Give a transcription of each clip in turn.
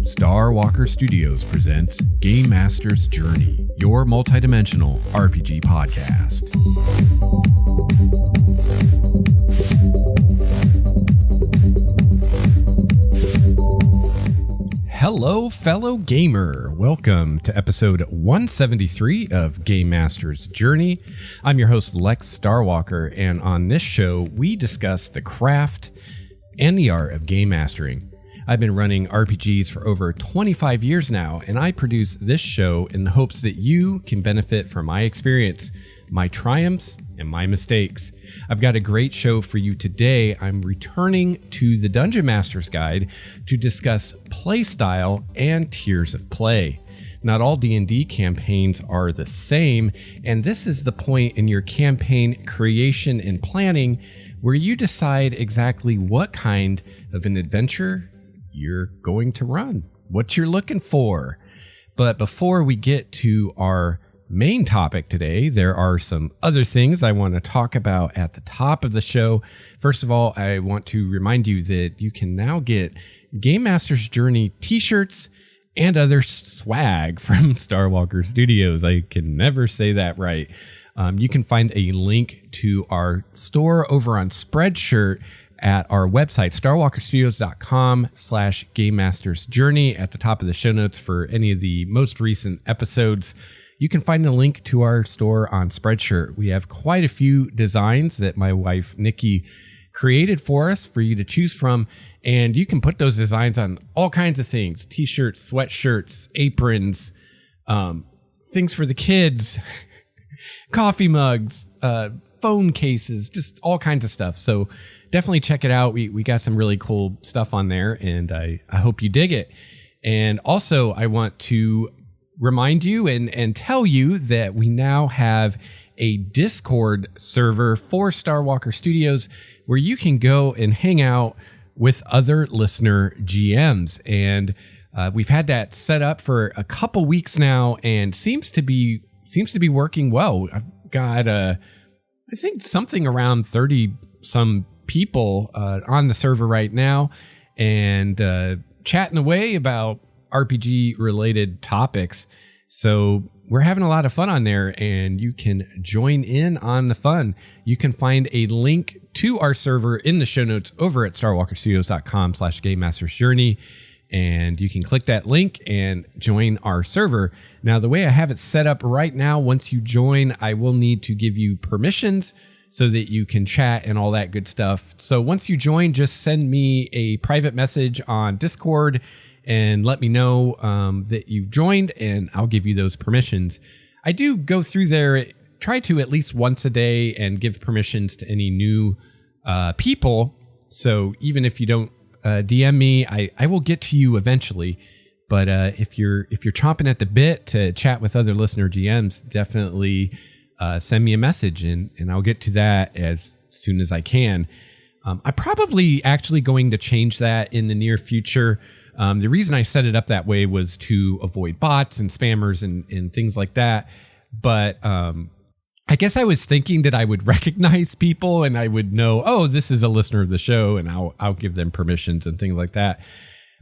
Starwalker Studios presents Game Master's Journey, your multidimensional RPG podcast. Hello, fellow gamer. Welcome to episode 173 of Game Master's Journey. I'm your host, Lex Starwalker, and on this show, we discuss the craft and the art of game mastering. I've been running RPGs for over 25 years now, and I produce this show in the hopes that you can benefit from my experience, my triumphs, and my mistakes. I've got a great show for you today. I'm returning to the Dungeon Master's Guide to discuss playstyle and tiers of play. Not all D&D campaigns are the same, and this is the point in your campaign creation and planning where you decide exactly what kind of an adventure you're going to run, what you're looking for. But before we get to our main topic today, there are some other things I want to talk about at the top of the show. First of all, I want to remind you that you can now get Game Master's Journey t-shirts and other swag from Starwalker Studios. I can never say that right. You can find a link to our store over on Spreadshirt at our website, starwalkerstudios.com/Game Master's Journey. At the top of the show notes for any of the most recent episodes, you can find a link to our store on Spreadshirt. We have quite a few designs that my wife, Nikki, created for us for you to choose from. And you can put those designs on all kinds of things: t-shirts, sweatshirts, aprons, things for the kids, coffee mugs, phone cases, just all kinds of stuff. So definitely check it out. We got some really cool stuff on there, and I hope you dig it. And also, I want to remind you and tell you that we now have a Discord server for Starwalker Studios where you can go and hang out with other listener GMs. And we've had that set up for a couple weeks now, and seems to be working well. I've got I think something around 30 some people on the server right now, and chatting away about RPG related topics. So we're having a lot of fun on there, and you can join in on the fun. You can find a link to our server in the show notes over at starwalkerstudios.com/Game Master's Journey. And you can click that link and join our server. Now, the way I have it set up right now, once you join, I will need to give you permissions so that you can chat and all that good stuff. So once you join, just send me a private message on Discord and let me know that you've joined, and I'll give you those permissions. I do go through there, try to at least once a day, and give permissions to any new people. So even if you don't DM me, I will get to you eventually. But if you're chomping at the bit to chat with other listener GMs, definitely send me a message, and I'll get to that as soon as I can. I'm probably actually going to change that in the near future. The reason I set it up that way was to avoid bots and spammers and things like that. But I guess I was thinking that I would recognize people and I would know, oh, this is a listener of the show, and I'll give them permissions and things like that.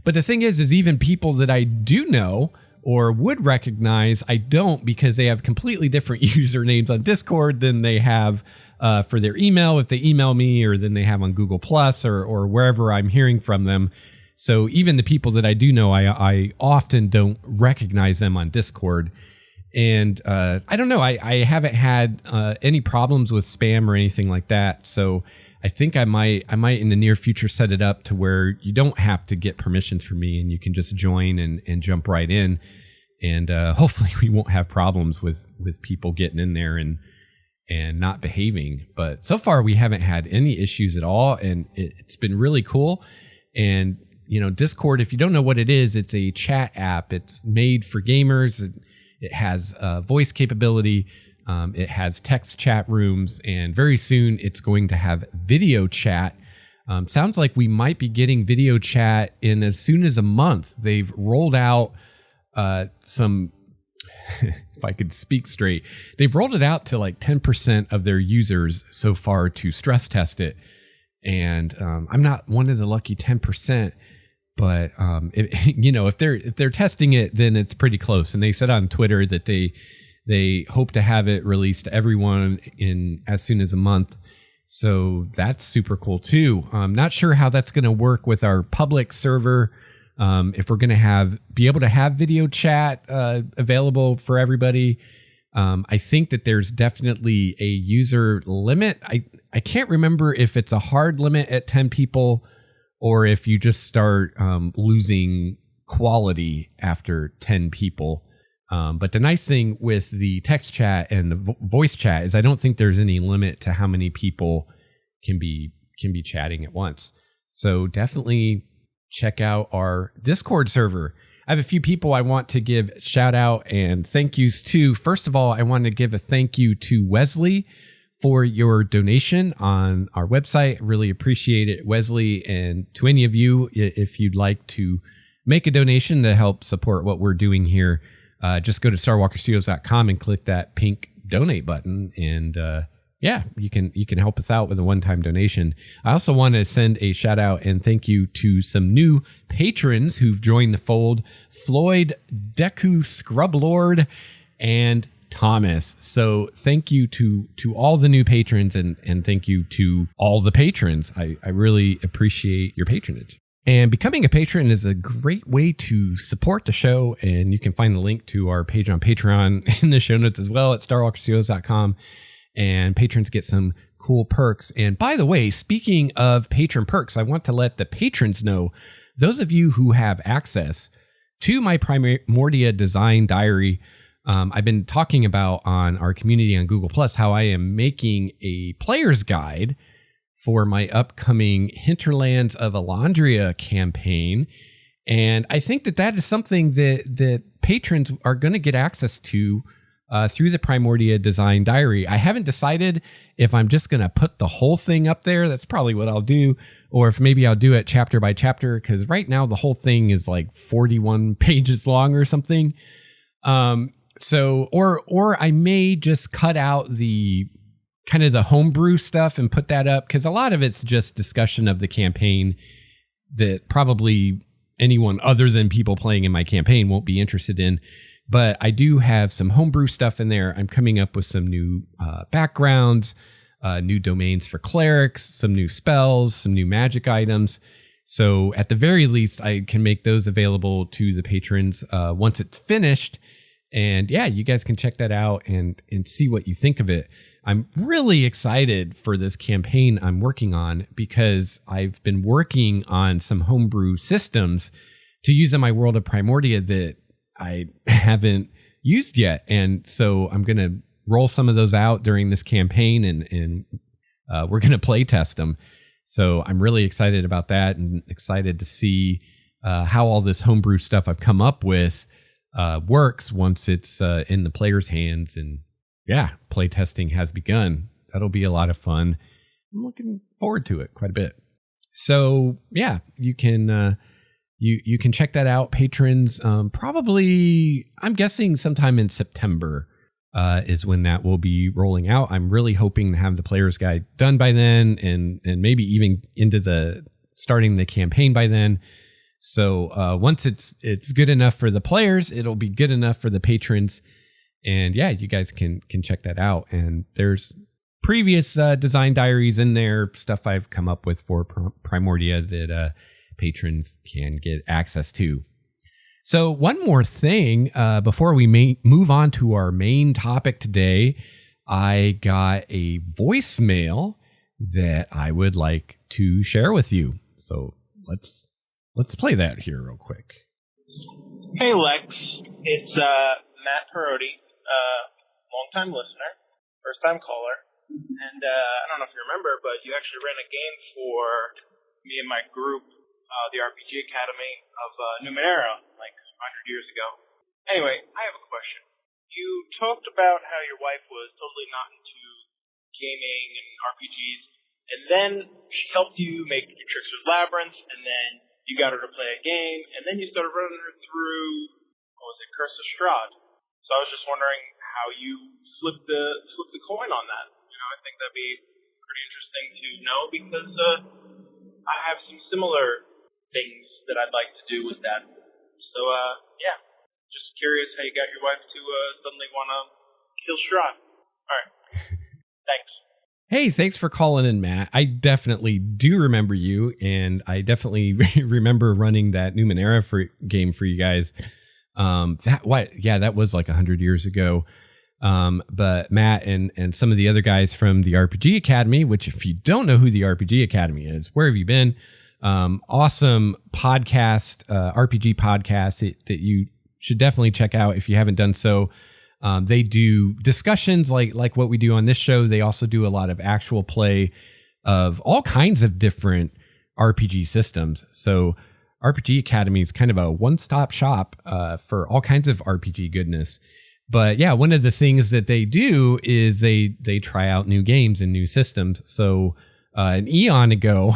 But the thing is even people that I do know or would recognize, I don't, because they have completely different usernames on Discord than they have for their email if they email me, or than they have on Google Plus or wherever I'm hearing from them. So even the people that I do know, I often don't recognize them on Discord. And I don't know, I haven't had any problems with spam or anything like that. So I think I might in the near future set it up to where you don't have to get permissions from me, and you can just join and jump right in. And hopefully we won't have problems with people getting in there and not behaving. But so far we haven't had any issues at all, and it's been really cool. And you know, Discord, if you don't know what it is, it's a chat app. It's made for gamers. It has voice capability. It has text chat rooms, and very soon it's going to have video chat. Sounds like we might be getting video chat in as soon as a month. They've rolled out some, if I could speak straight, they've rolled it out to like 10% of their users so far to stress test it. And I'm not one of the lucky 10%. But if they're testing it, then it's pretty close. And they said on Twitter that they hope to have it released to everyone in as soon as a month. So that's super cool too. I'm not sure how that's going to work with our public server. If we're going to be able to have video chat available for everybody. I think that there's definitely a user limit. I can't remember if it's a hard limit at 10 people or if you just start losing quality after 10 people. But the nice thing with the text chat and the voice chat is I don't think there's any limit to how many people can be chatting at once. So definitely check out our Discord server. I have a few people I want to give shout out and thank yous to. First of all, I want to give a thank you to Wesley for your donation on our website. I really appreciate it, Wesley. And to any of you, if you'd like to make a donation to help support what we're doing here, just go to starwalkerstudios.com and click that pink donate button. And you can help us out with a one-time donation. I also want to send a shout out and thank you to some new patrons who've joined the fold: Floyd, Deku, Scrublord, and Thomas. So thank you to all the new patrons and thank you to all the patrons. I really appreciate your patronage. And becoming a patron is a great way to support the show. And you can find the link to our page on Patreon in the show notes as well at starwalkerstudios.com. And patrons get some cool perks. And by the way, speaking of patron perks, I want to let the patrons know, those of you who have access to my Primordia design diary, I've been talking about on our community on Google Plus how I am making a player's guide for my upcoming Hinterlands of Elandria campaign. And I think that is something that patrons are going to get access to through the Primordia design diary. I haven't decided if I'm just going to put the whole thing up there. That's probably what I'll do. Or if maybe I'll do it chapter by chapter, because right now the whole thing is like 41 pages long or something. Or I may just cut out the kind of the homebrew stuff and put that up, because a lot of it's just discussion of the campaign that probably anyone other than people playing in my campaign won't be interested in. But I do have some homebrew stuff in there. I'm coming up with some new backgrounds, new domains for clerics, some new spells, some new magic items. So at the very least, I can make those available to the patrons once it's finished. And yeah, you guys can check that out and see what you think of it. I'm really excited for this campaign I'm working on because I've been working on some homebrew systems to use in my world of Primordia that I haven't used yet. And so I'm going to roll some of those out during this campaign and we're going to play test them. So I'm really excited about that and excited to see how all this homebrew stuff I've come up with works once it's in the player's hands. And yeah, play testing has begun. That'll be a lot of fun. I'm looking forward to it quite a bit. So yeah, you can you can check that out, patrons. Probably, I'm guessing sometime in September is when that will be rolling out. I'm really hoping to have the player's guide done by then, and maybe even into starting the campaign by then. So once it's good enough for the players, it'll be good enough for the patrons. And yeah, you guys can check that out. And there's previous design diaries in there, stuff I've come up with for Primordia that patrons can get access to. So one more thing before we move on to our main topic today, I got a voicemail that I would like to share with you. So let's play that here real quick. Hey Lex, it's Matt Perotti, longtime listener, first time caller, and I don't know if you remember, but you actually ran a game for me and my group, the RPG Academy of Numenera, like 100 years ago. Anyway, I have a question. You talked about how your wife was totally not into gaming and RPGs, and then she helped you make Trickster's Labyrinth, and then you got her to play a game, and then you started running her through, Curse of Strahd. So I was just wondering how you flipped the coin on that. You know, I think that'd be pretty interesting to know, because I have some similar things that I'd like to do with that. So, yeah, just curious how you got your wife to suddenly want to kill Strahd. All right, thanks. Hey, thanks for calling in, Matt. I definitely do remember you, and I definitely remember running that Numenera game for you guys. That was like 100 years ago. But Matt and some of the other guys from the RPG Academy, which if you don't know who the RPG Academy is, where have you been? Awesome podcast, RPG podcast that you should definitely check out if you haven't done so. They do discussions like what we do on this show. They also do a lot of actual play of all kinds of different RPG systems. So RPG Academy is kind of a one-stop shop for all kinds of RPG goodness. But yeah, one of the things that they do is they try out new games and new systems. So an eon ago,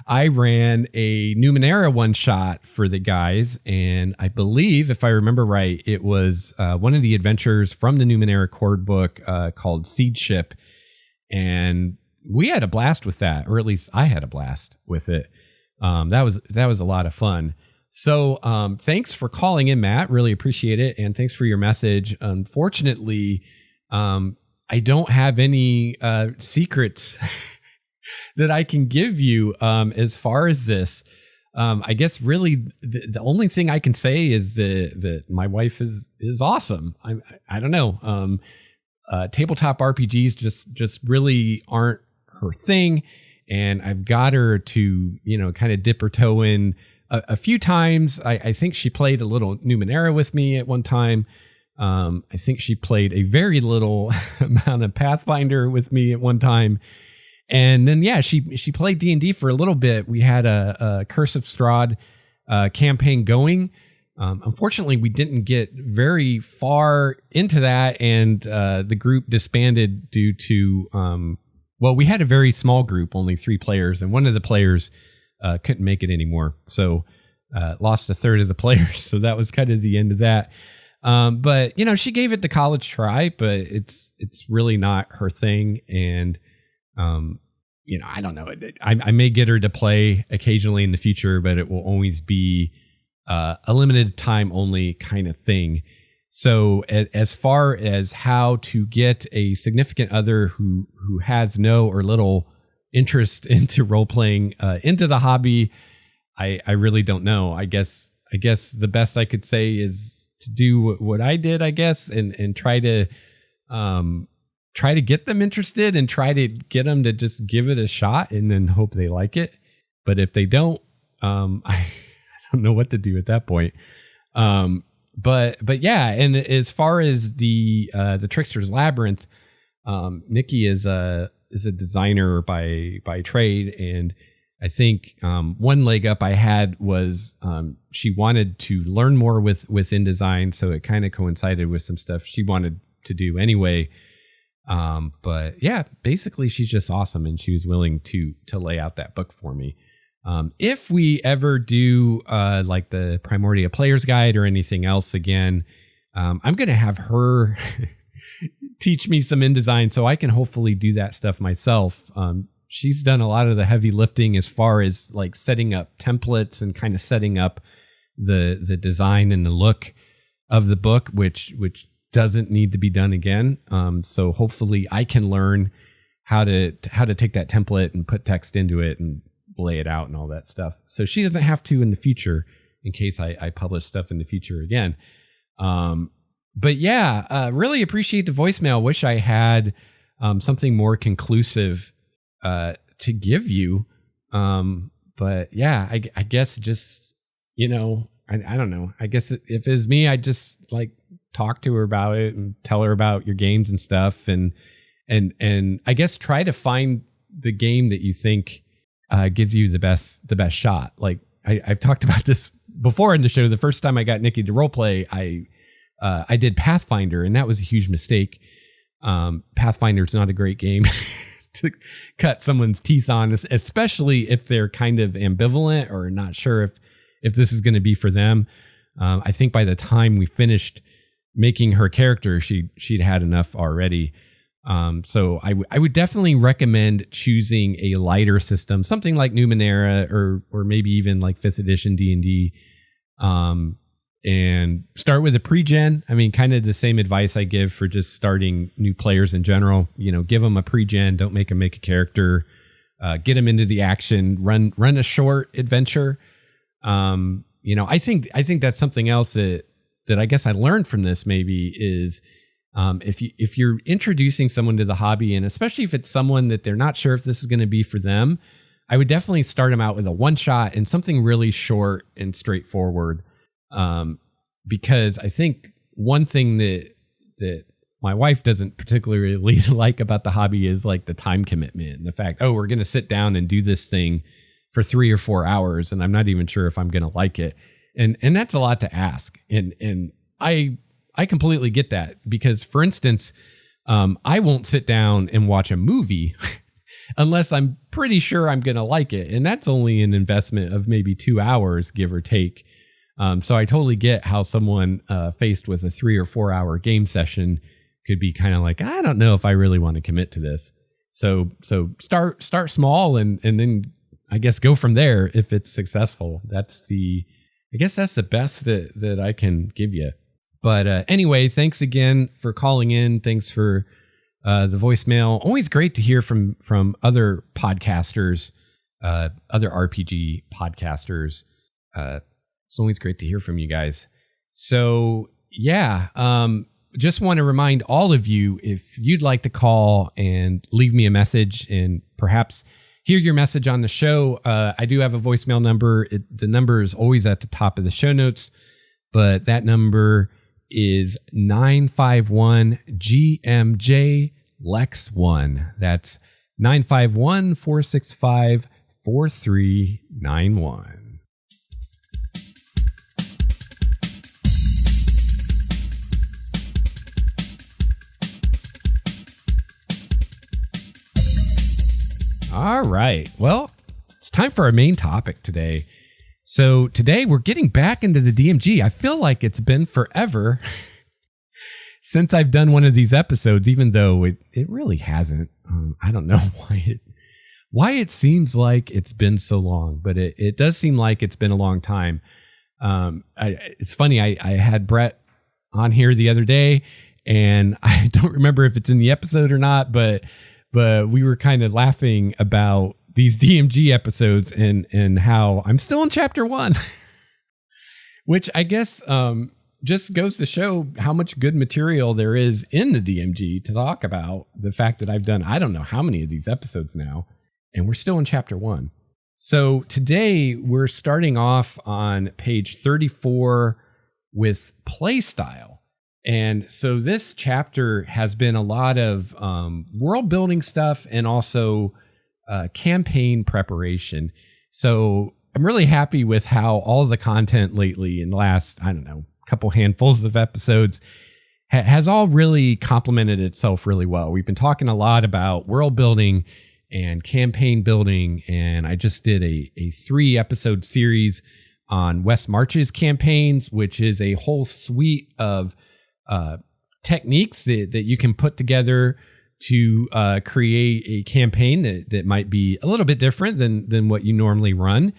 I ran a Numenera one-shot for the guys, and I believe, if I remember right, it was one of the adventures from the Numenera core book called Seed Ship, and we had a blast with that, or at least I had a blast with it. That was a lot of fun. So thanks for calling in, Matt. Really appreciate it, and thanks for your message. Unfortunately, I don't have any secrets that I can give you as far as this. I guess really the only thing I can say is that my wife is awesome. I don't know. Tabletop RPGs just really aren't her thing, and I've got her to kind of dip her toe in a few times. I think she played a little Numenera with me at one time. I think she played a very little amount of Pathfinder with me at one time. And then, yeah, she played D&D for a little bit. We had a Curse of Strahd campaign going. Unfortunately, we didn't get very far into that, and the group disbanded due to, we had a very small group, only 3 players, and one of the players couldn't make it anymore. So lost a third of the players. So that was kind of the end of that. But, she gave it the college try, but it's really not her thing. And I don't know. I may get her to play occasionally in the future, but it will always be a limited time only kind of thing. So as far as how to get a significant other who has no or little interest into role playing into the hobby, I really don't know. I guess the best I could say is to do what I did, I guess, and try to get them interested and try to get them to just give it a shot and then hope they like it. But if they don't, I don't know what to do at that point. But yeah, and as far as the Trickster's Labyrinth, Nikki is a designer by trade, and I think one leg up I had was she wanted to learn more with InDesign, so it kind of coincided with some stuff she wanted to do anyway. But yeah, basically she's just awesome, and she was willing to lay out that book for me. If we ever do like the Primordia Player's Guide or anything else again, I'm going to have her teach me some InDesign so I can hopefully do that stuff myself. She's done a lot of the heavy lifting as far as like setting up templates and kind of setting up the design and the look of the book, which doesn't need to be done again. So hopefully I can learn how to take that template and put text into it and lay it out and all that stuff. So she doesn't have to in the future in case I publish stuff in the future again. But yeah, really appreciate the voicemail. Wish I had something more conclusive to give you. But yeah, I guess just, I don't know. I guess if it was me, I'd just like talk to her about it and tell her about your games and stuff. And I guess try to find the game that you think gives you the best shot. Like I've talked about this before in the show. The first time I got Nikki to roleplay, I did Pathfinder, and that was a huge mistake. Pathfinder's not a great game to cut someone's teeth on, especially if they're kind of ambivalent or not sure if this is going to be for them. I think by the time we finished making her character, she'd had enough already. So I would definitely recommend choosing a lighter system, something like Numenera or maybe even like 5th edition D&D. And start with a pre-gen. I mean, kind of the same advice I give for just starting new players in general. You know, give them a pre-gen. Don't make them make a character. Get them into the action. Run a short adventure. You know, I think that's something else that I guess I learned from this maybe is if you're introducing someone to the hobby, and especially if it's someone that they're not sure if this is going to be for them, I would definitely start them out with a one shot and something really short and straightforward. Because I think one thing that my wife doesn't particularly like about the hobby is like the time commitment and the fact, oh, we're going to sit down and do this thing for 3 or 4 hours. And I'm not even sure if I'm going to like it. And that's a lot to ask. And I completely get that because, for instance, I won't sit down and watch a movie unless I'm pretty sure I'm going to like it. And that's only an investment of maybe 2 hours, give or take. So I totally get how someone faced with a 3 or 4 hour game session could be kind of like, I don't know if I really want to commit to this. So start small and then I guess go from there if it's successful. I guess that's the best that I can give you. But anyway, thanks again for calling in. Thanks for the voicemail. Always great to hear from other podcasters, other RPG podcasters. It's always great to hear from you guys. So yeah, just want to remind all of you, if you'd like to call and leave me a message and perhaps hear your message on the show, I do have a voicemail number. The number is always at the top of the show notes, but that number is 951-GMJ-LEX1. That's 951-465-4391. All right. Well, it's time for our main topic today. So today we're getting back into the DMG. I feel like it's been forever since I've done one of these episodes, even though it really hasn't. I don't know why it seems like it's been so long, but it does seem like it's been a long time. It's funny. I had Brett on here the other day, and I don't remember if it's in the episode or not, but we were kind of laughing about these DMG episodes and how I'm still in chapter 1, which I guess just goes to show how much good material there is in the DMG to talk about. The fact that I've done, I don't know how many of these episodes now, and we're still in chapter 1. So today we're starting off on page 34 with play style. And so this chapter has been a lot of world building stuff and also campaign preparation. So I'm really happy with how all of the content lately in the last, I don't know, couple handfuls of episodes has all really complemented itself really well. We've been talking a lot about world building and campaign building. And I just did a 3-episode series on West March's campaigns, which is a whole suite of techniques that you can put together to create a campaign that might be a little bit different than what you normally run.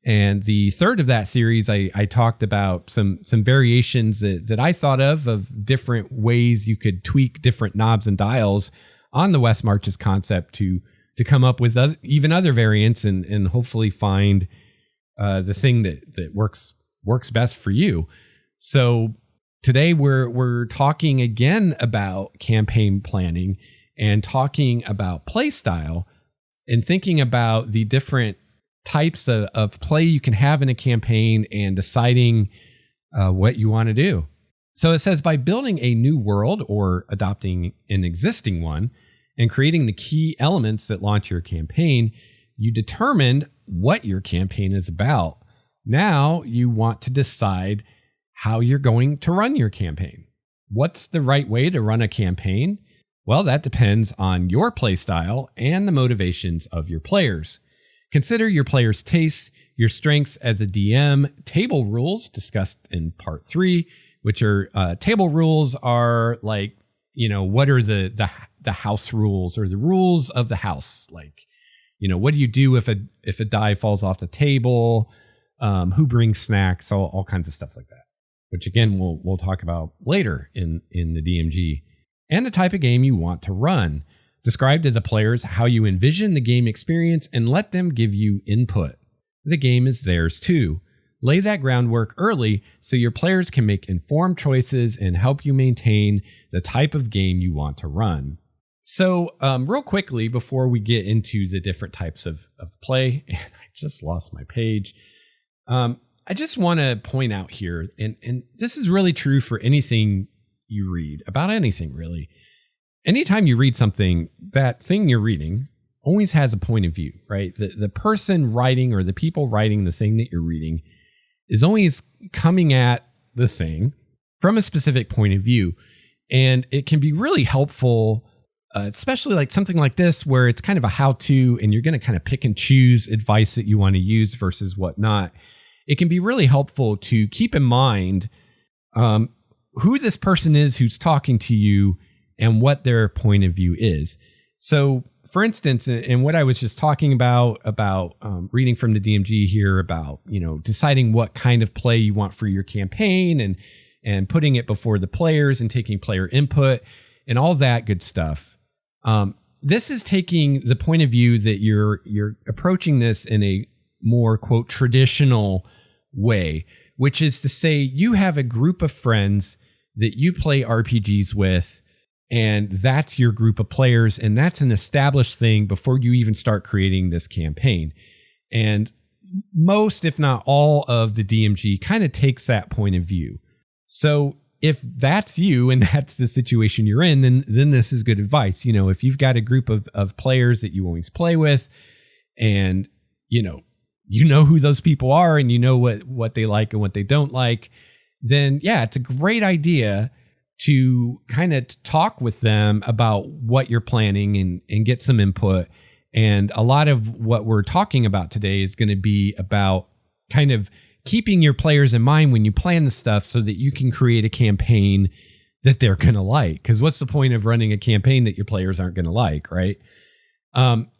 And the third of that series, I talked about some variations that I thought of different ways you could tweak different knobs and dials on the West Marches concept to come up with even other variants and hopefully find the thing that works best for you. So today we're talking again about campaign planning and talking about play style and thinking about the different types of play you can have in a campaign and deciding what you want to do. So it says, by building a new world or adopting an existing one and creating the key elements that launch your campaign, you determined what your campaign is about. Now you want to decide how you're going to run your campaign. What's the right way to run a campaign? Well, that depends on your play style and the motivations of your players. Consider your players' tastes, your strengths as a DM, table rules discussed in part 3, which are table rules are like what are the house rules or the rules of the house? Like, what do you do if a die falls off the table? Who brings snacks? All kinds of stuff like that, which again, we'll talk about later in the DMG. And the type of game you want to run. Describe to the players how you envision the game experience and let them give you input. The game is theirs too. Lay that groundwork early so your players can make informed choices and help you maintain the type of game you want to run. So real quickly, before we get into the different types of play, and I just lost my page, I just want to point out here, and this is really true for anything you read, about anything really. Anytime you read something, that thing you're reading always has a point of view, right? The person writing or the people writing the thing that you're reading is always coming at the thing from a specific point of view. And it can be really helpful, especially like something like this, where it's kind of a how-to and you're going to kind of pick and choose advice that you want to use versus whatnot. It can be really helpful to keep in mind who this person is who's talking to you and what their point of view is. So, for instance, in what I was just talking about reading from the DMG here, about deciding what kind of play you want for your campaign and putting it before the players and taking player input and all that good stuff. This is taking the point of view that you're approaching this in a more, quote, traditional way, which is to say you have a group of friends that you play RPGs with, and that's your group of players, and that's an established thing before you even start creating this campaign. And most, if not all, of the DMG kind of takes that point of view. So if that's you and that's the situation you're in, then this is good advice. If you've got a group of players that you always play with, and you know who those people are, and you know what they like and what they don't like, then yeah, it's a great idea to kind of talk with them about what you're planning and get some input. And a lot of what we're talking about today is going to be about kind of keeping your players in mind when you plan the stuff so that you can create a campaign that they're going to like. Because what's the point of running a campaign that your players aren't going to like, right?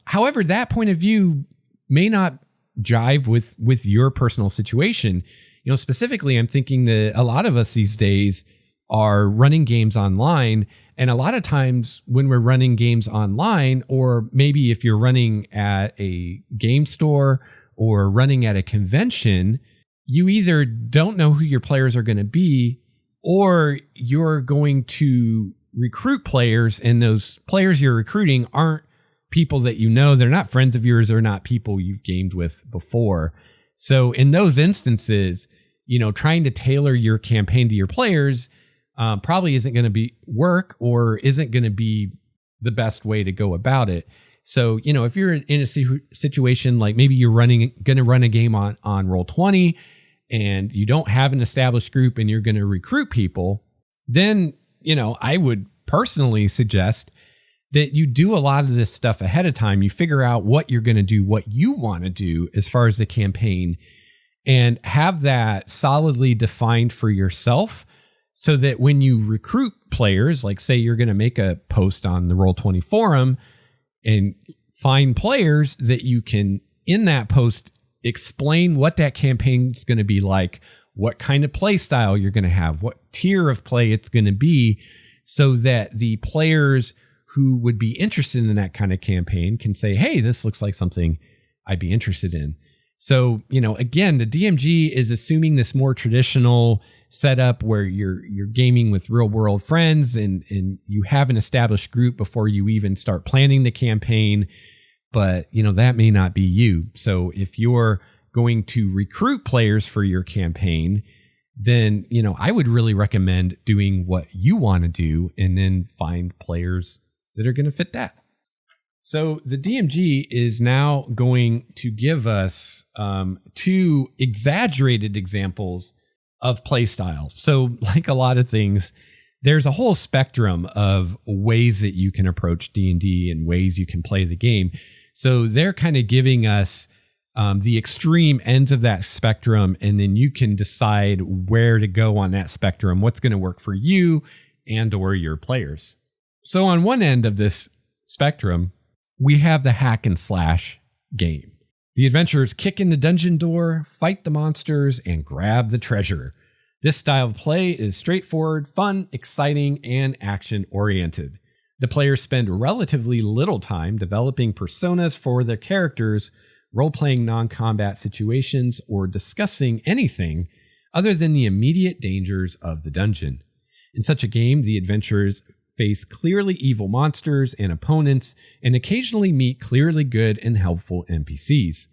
However, that point of view may not jive with your personal situation. Specifically, I'm thinking that a lot of us these days are running games online. And a lot of times when we're running games online, or maybe if you're running at a game store or running at a convention, you either don't know who your players are going to be, or you're going to recruit players, and those players you're recruiting aren't people that they're not friends of yours, or not people you've gamed with before. So in those instances, trying to tailor your campaign to your players probably isn't going to work, or isn't going to be the best way to go about it. So, if you're in a situation like maybe you're going to run a game on Roll20 and you don't have an established group and you're going to recruit people, then, I would personally suggest that you do a lot of this stuff ahead of time. You figure out what you're going to do, what you want to do as far as the campaign, and have that solidly defined for yourself, so that when you recruit players, like say you're going to make a post on the Roll20 forum and find players, that you can, in that post, explain what that campaign is going to be like, what kind of play style you're going to have, what tier of play it's going to be, so that the players who would be interested in that kind of campaign can say, hey, this looks like something I'd be interested in. So, again, the DMG is assuming this more traditional setup where you're gaming with real world friends and you have an established group before you even start planning the campaign. But, that may not be you. So if you're going to recruit players for your campaign, then, I would really recommend doing what you want to do and then find players that are going to fit that. So the DMG is now going to give us two exaggerated examples of play style. So like a lot of things, there's a whole spectrum of ways that you can approach D&D and ways you can play the game. So they're kind of giving us the extreme ends of that spectrum, and then you can decide where to go on that spectrum, what's going to work for you and or your players. So on one end of this spectrum, we have the hack and slash game. The adventurers kick in the dungeon door, fight the monsters, and grab the treasure. This style of play is straightforward, fun, exciting, and action-oriented. The players spend relatively little time developing personas for their characters, role-playing non-combat situations, or discussing anything other than the immediate dangers of the dungeon. In such a game, the adventurers face clearly evil monsters and opponents, and occasionally meet clearly good and helpful NPCs.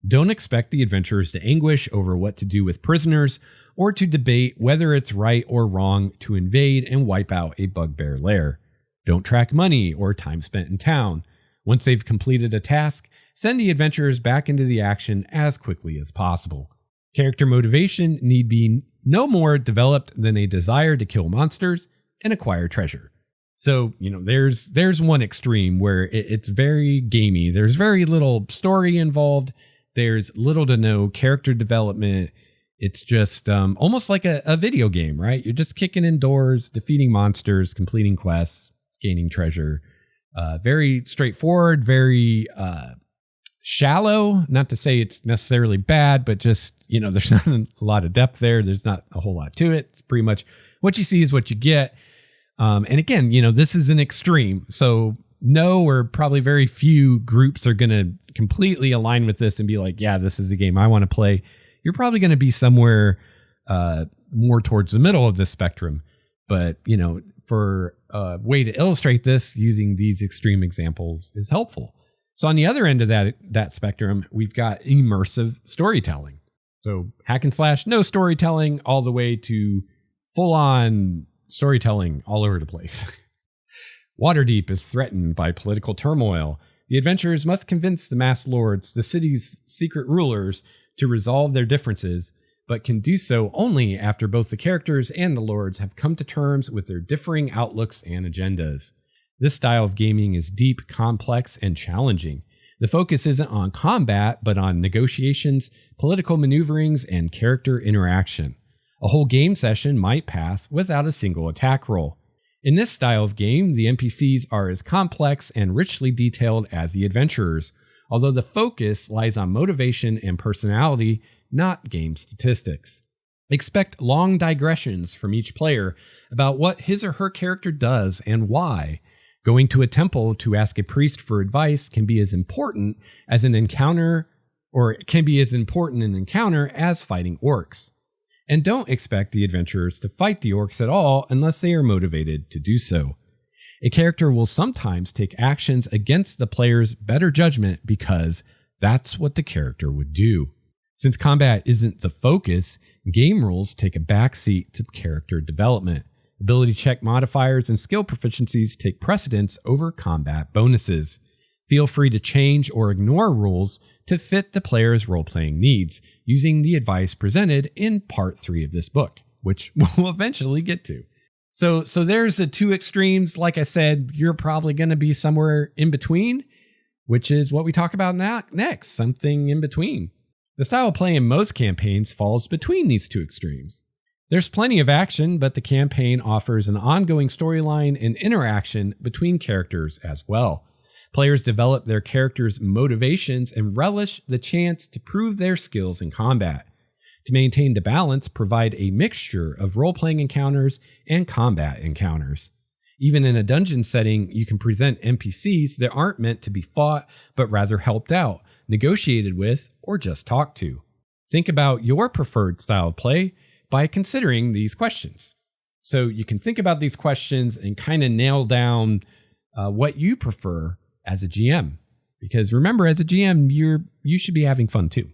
Don't expect the adventurers to anguish over what to do with prisoners, or to debate whether it's right or wrong to invade and wipe out a bugbear lair. Don't track money or time spent in town. Once they've completed a task, send the adventurers back into the action as quickly as possible. Character motivation need be no more developed than a desire to kill monsters and acquire treasure. So, there's one extreme where it's very gamey. There's very little story involved. There's little to no character development. It's just almost like a video game, right? You're just kicking in doors, defeating monsters, completing quests, gaining treasure. Very straightforward, very shallow. Not to say it's necessarily bad, but just, there's not a lot of depth there. There's not a whole lot to it. It's pretty much what you see is what you get. And again, this is an extreme. So no, or probably very few groups are going to completely align with this and be like, yeah, this is a game I want to play. You're probably going to be somewhere more towards the middle of this spectrum. But, for a way to illustrate this, using these extreme examples is helpful. So on the other end of that spectrum, we've got immersive storytelling. So hack and slash, no storytelling, all the way to full on storytelling all over the place. Waterdeep is threatened by political turmoil. The adventurers must convince the masked lords, the city's secret rulers, to resolve their differences, but can do so only after both the characters and the lords have come to terms with their differing outlooks and agendas. This style of gaming is deep, complex, and challenging. The focus isn't on combat, but on negotiations, political maneuverings, and character interaction. A whole game session might pass without a single attack roll. In this style of game, the NPCs are as complex and richly detailed as the adventurers, although the focus lies on motivation and personality, not game statistics. Expect long digressions from each player about what his or her character does and why. Going to a temple to ask a priest for advice can be as important as an encounter as fighting orcs. And don't expect the adventurers to fight the orcs at all unless they are motivated to do so. A character will sometimes take actions against the player's better judgment because that's what the character would do. Since combat isn't the focus, game rules take a backseat to character development. Ability check modifiers and skill proficiencies take precedence over combat bonuses. Feel free to change or ignore rules to fit the player's role-playing needs, using the advice presented in part 3 of this book, which we'll eventually get to. So there's the two extremes. Like I said, you're probably going to be somewhere in between, which is what we talk about next, something in between. The style of play in most campaigns falls between these two extremes. There's plenty of action, but the campaign offers an ongoing storyline and interaction between characters as well. Players develop their characters' motivations and relish the chance to prove their skills in combat. To maintain the balance, provide a mixture of role-playing encounters and combat encounters. Even in a dungeon setting, you can present NPCs that aren't meant to be fought, but rather helped out, negotiated with, or just talked to. Think about your preferred style of play by considering these questions. So you can think about these questions and kind of nail down what you prefer as a GM. Because remember, as a GM, you should be having fun too.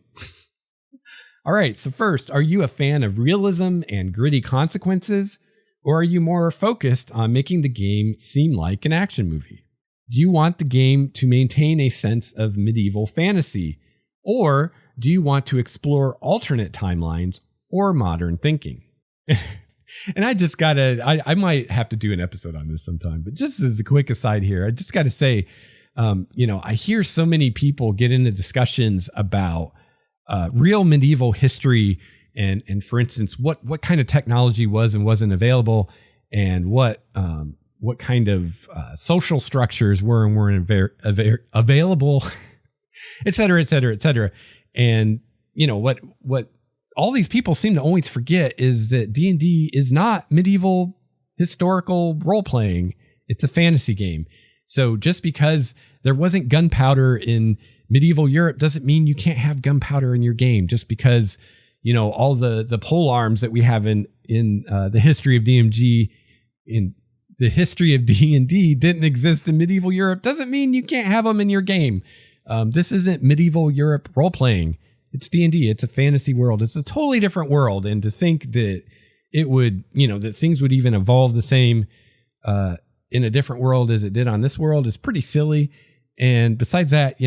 All right, so first, are you a fan of realism and gritty consequences, or are you more focused on making the game seem like an action movie? Do you want the game to maintain a sense of medieval fantasy, or do you want to explore alternate timelines or modern thinking? And I might have to do an episode on this sometime, but just as a quick aside here, I just got to say, I hear so many people get into discussions about real medieval history and for instance, what kind of technology was and wasn't available, and what what kind of social structures were and weren't available, et cetera, et cetera, et cetera. And, what all these people seem to always forget is that D&D is not medieval historical role-playing. It's a fantasy game. So just because there wasn't gunpowder in medieval Europe doesn't mean you can't have gunpowder in your game. Just because, all the pole arms that we have in the history of DMG, in the history of D&D didn't exist in medieval Europe doesn't mean you can't have them in your game. This isn't medieval Europe role-playing. It's D&D. It's a fantasy world. It's a totally different world. And to think that it would, that things would even evolve the same in a different world as it did on this world is pretty silly. And besides that,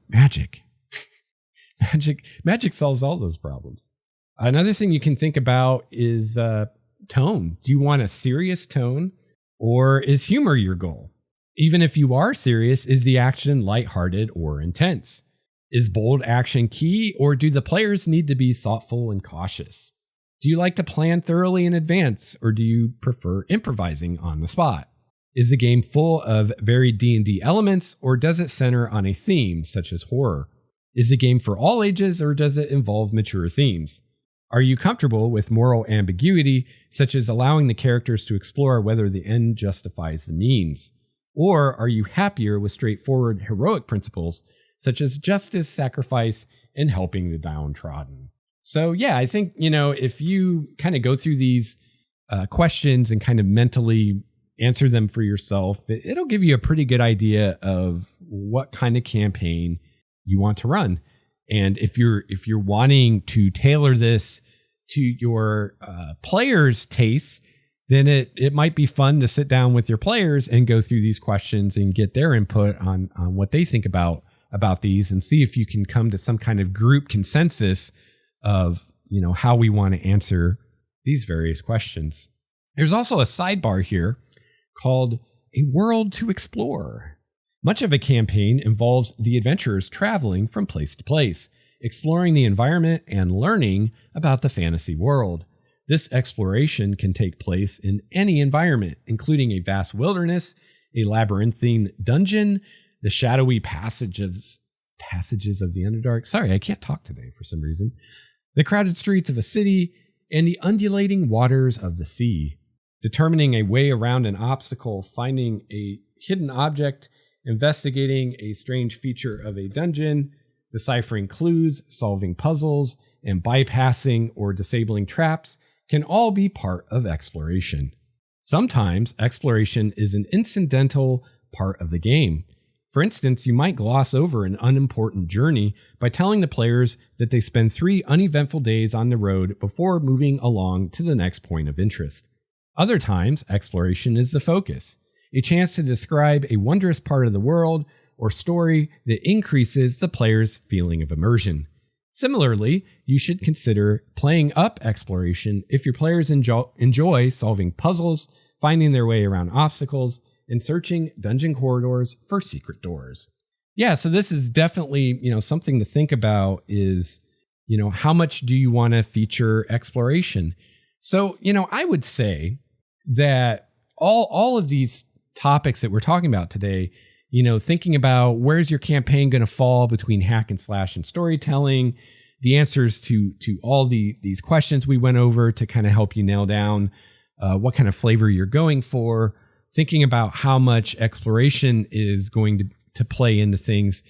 magic. Magic solves all those problems. Another thing you can think about is tone. Do you want a serious tone, or is humor your goal? Even if you are serious, is the action lighthearted or intense? Is bold action key, or do the players need to be thoughtful and cautious? Do you like to plan thoroughly in advance, or do you prefer improvising on the spot? Is the game full of varied D&D elements, or does it center on a theme, such as horror? Is the game for all ages, or does it involve mature themes? Are you comfortable with moral ambiguity, such as allowing the characters to explore whether the end justifies the means? Or are you happier with straightforward heroic principles, such as justice, sacrifice, and helping the downtrodden? So yeah, I think, if you kind of go through these questions and kind of mentally answer them for yourself, it'll give you a pretty good idea of what kind of campaign you want to run. And if you're wanting to tailor this to your players' tastes, then it might be fun to sit down with your players and go through these questions and get their input on what they think about these, and see if you can come to some kind of group consensus of, how we want to answer these various questions. There's also a sidebar here called A World to Explore. Much of a campaign involves the adventurers traveling from place to place, exploring the environment and learning about the fantasy world. This exploration can take place in any environment, including a vast wilderness, a labyrinthine dungeon, the shadowy passages of the Underdark. Sorry, I can't talk today for some reason. The crowded streets of a city, and the undulating waters of the sea. Determining a way around an obstacle, finding a hidden object, investigating a strange feature of a dungeon, deciphering clues, solving puzzles, and bypassing or disabling traps can all be part of exploration. Sometimes exploration is an incidental part of the game. For instance, you might gloss over an unimportant journey by telling the players that they spend 3 uneventful days on the road before moving along to the next point of interest. Other times, exploration is the focus, a chance to describe a wondrous part of the world or story that increases the player's feeling of immersion. Similarly, you should consider playing up exploration if your players enjoy solving puzzles, finding their way around obstacles, and searching dungeon corridors for secret doors. Yeah, so this is definitely, something to think about is, how much do you want to feature exploration? So, I would say that all of these topics that we're talking about today, thinking about where's your campaign going to fall between hack and slash and storytelling, the answers to all these questions we went over to kind of help you nail down what kind of flavor you're going for, thinking about how much exploration is going to play into things.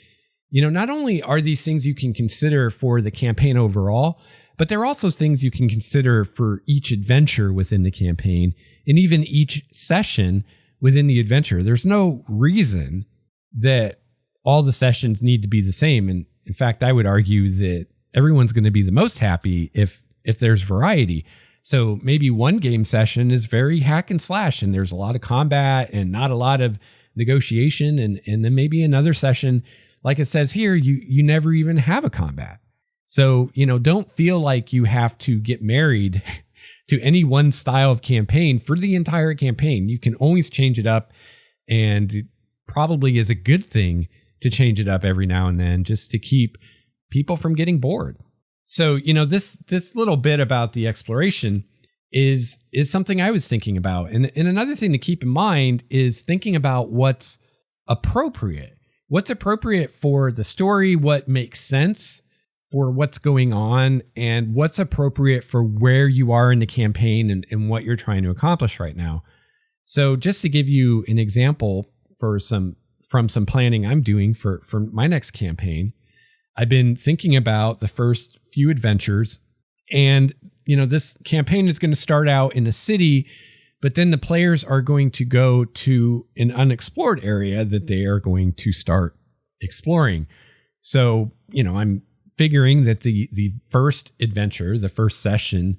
Not only are these things you can consider for the campaign overall, but there are also things you can consider for each adventure within the campaign and even each session within the adventure. There's no reason that all the sessions need to be the same. And in fact, I would argue that everyone's going to be the most happy if there's variety. So maybe one game session is very hack and slash and there's a lot of combat and not a lot of negotiation. And then maybe another session, like it says here, you never even have a combat. So, don't feel like you have to get married to any one style of campaign for the entire campaign. You can always change it up, and it probably is a good thing to change it up every now and then just to keep people from getting bored. So, this little bit about the exploration, is something I was thinking about. And another thing to keep in mind is thinking about what's appropriate. What's appropriate for the story, what makes sense for what's going on, and what's appropriate for where you are in the campaign and what you're trying to accomplish right now. So just to give you an example from some planning I'm doing for my next campaign, I've been thinking about the first few adventures, and this campaign is going to start out in a city, but then the players are going to go to an unexplored area that they are going to start exploring. So, I'm figuring that the first adventure, the first session,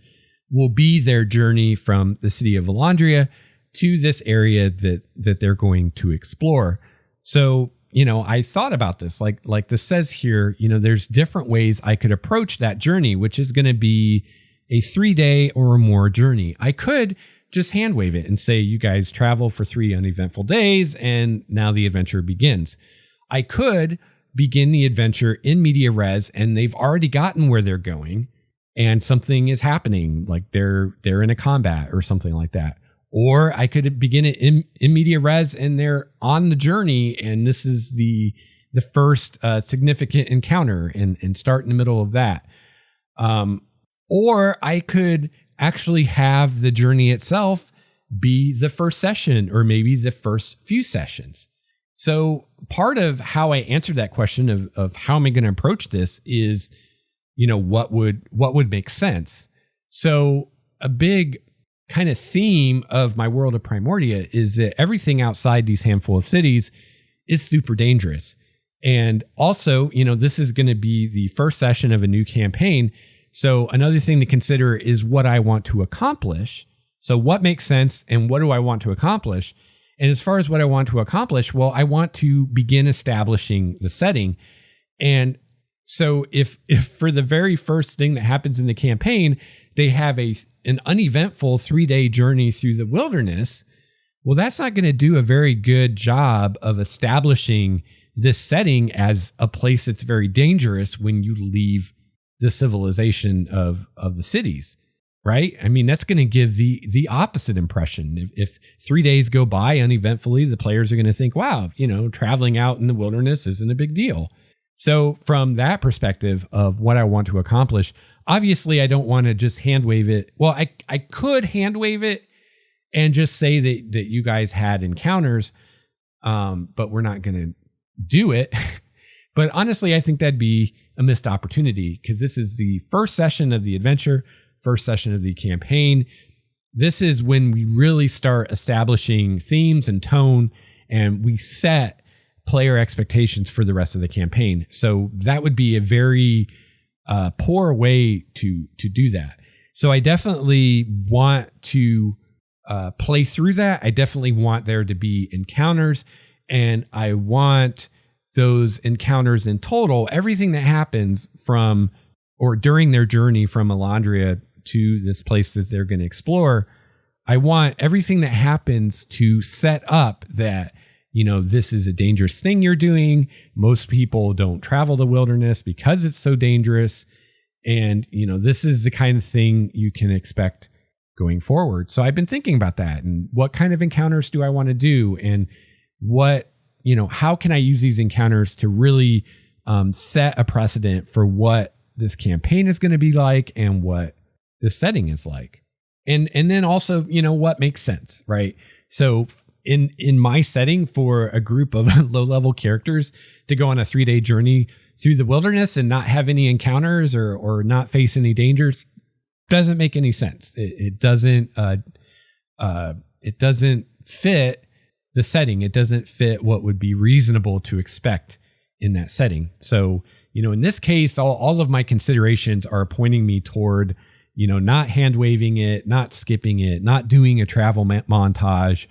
will be their journey from the city of Valandria to this area that they're going to explore. So, I thought about this, like this says here, there's different ways I could approach that journey, which is going to be a 3-day or more journey. I could just hand wave it and say, you guys travel for 3 uneventful days, and now the adventure begins. I could begin the adventure in media res, and they've already gotten where they're going, and something is happening, like they're in a combat or something like that. Or I could begin it in media res, and they're on the journey, and this is the first significant encounter, and start in the middle of that. Or I could actually have the journey itself be the first session, or maybe the first few sessions. So part of how I answered that question of how am I going to approach this is, what would make sense. So a big kind of theme of my world of Primordia is that everything outside these handful of cities is super dangerous. And also, this is going to be the first session of a new campaign. So another thing to consider is what I want to accomplish. So what makes sense and what do I want to accomplish? And as far as what I want to accomplish, well, I want to begin establishing the setting. And so if for the very first thing that happens in the campaign, they have an uneventful 3-day journey through the wilderness, well, that's not going to do a very good job of establishing this setting as a place that's very dangerous when you leave the civilization of the cities, right? I mean, that's going to give the opposite impression. If 3 days go by uneventfully, the players are going to think, wow, traveling out in the wilderness isn't a big deal. So from that perspective of what I want to accomplish, obviously I don't want to just hand wave it. Well, I could hand wave it and just say that you guys had encounters, but we're not going to do it. But honestly, I think that'd be a missed opportunity, because this is the first session of the adventure, first session of the campaign. This is when we really start establishing themes and tone, and we set player expectations for the rest of the campaign. So that would be a very poor way to do that. So I definitely want to play through that. I definitely want there to be encounters, and I want those encounters in total, everything that happens from or during their journey from Elandria to this place that they're going to explore. I want everything that happens to set up that, this is a dangerous thing you're doing. Most people don't travel the wilderness because it's so dangerous. And, this is the kind of thing you can expect going forward. So I've been thinking about that, and what kind of encounters do I want to do, and how can I use these encounters to really set a precedent for what this campaign is going to be like and what the setting is like. And then also, what makes sense, right? So in my setting, for a group of low-level characters to go on a 3-day journey through the wilderness and not have any encounters or not face any dangers doesn't make any sense. It doesn't fit the setting. It doesn't fit what would be reasonable to expect in that setting. So, in this case, all of my considerations are pointing me toward, not hand waving it, not skipping it, not doing a travel montage,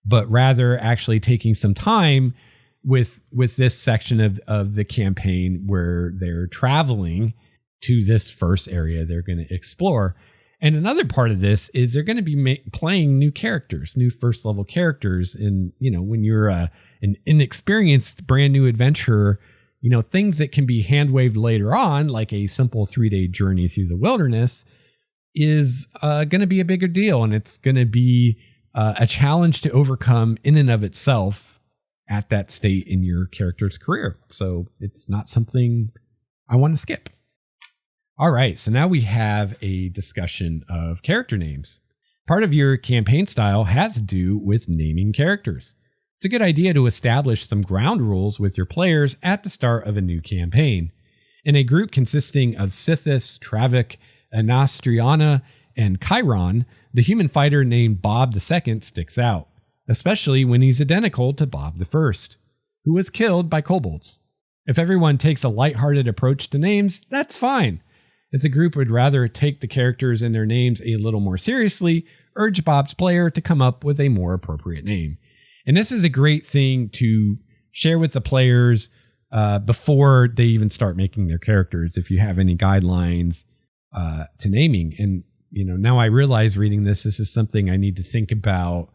but rather actually taking some time with this section of the campaign where they're traveling to this first area they're going to explore. And another part of this is they're going to be playing new characters, new first level characters. And, when you're an inexperienced brand new adventurer, things that can be hand waved later on, like a simple 3-day journey through the wilderness, is going to be a bigger deal, and it's going to be a challenge to overcome in and of itself at that state in your character's career. So it's not something I want to skip. All right, so now we have a discussion of character names. Part of your campaign style has to do with naming characters. It's a good idea to establish some ground rules with your players at the start of a new campaign. In a group consisting of Sithis, Travik, Anastriana, and Chiron, the human fighter named Bob II sticks out, especially when he's identical to Bob I, who was killed by kobolds. If everyone takes a lighthearted approach to names, that's fine. If the group would rather take the characters and their names a little more seriously, urge Bob's player to come up with a more appropriate name. And this is a great thing to share with the players before they even start making their characters, if you have any guidelines to naming. And, now I realize reading this is something I need to think about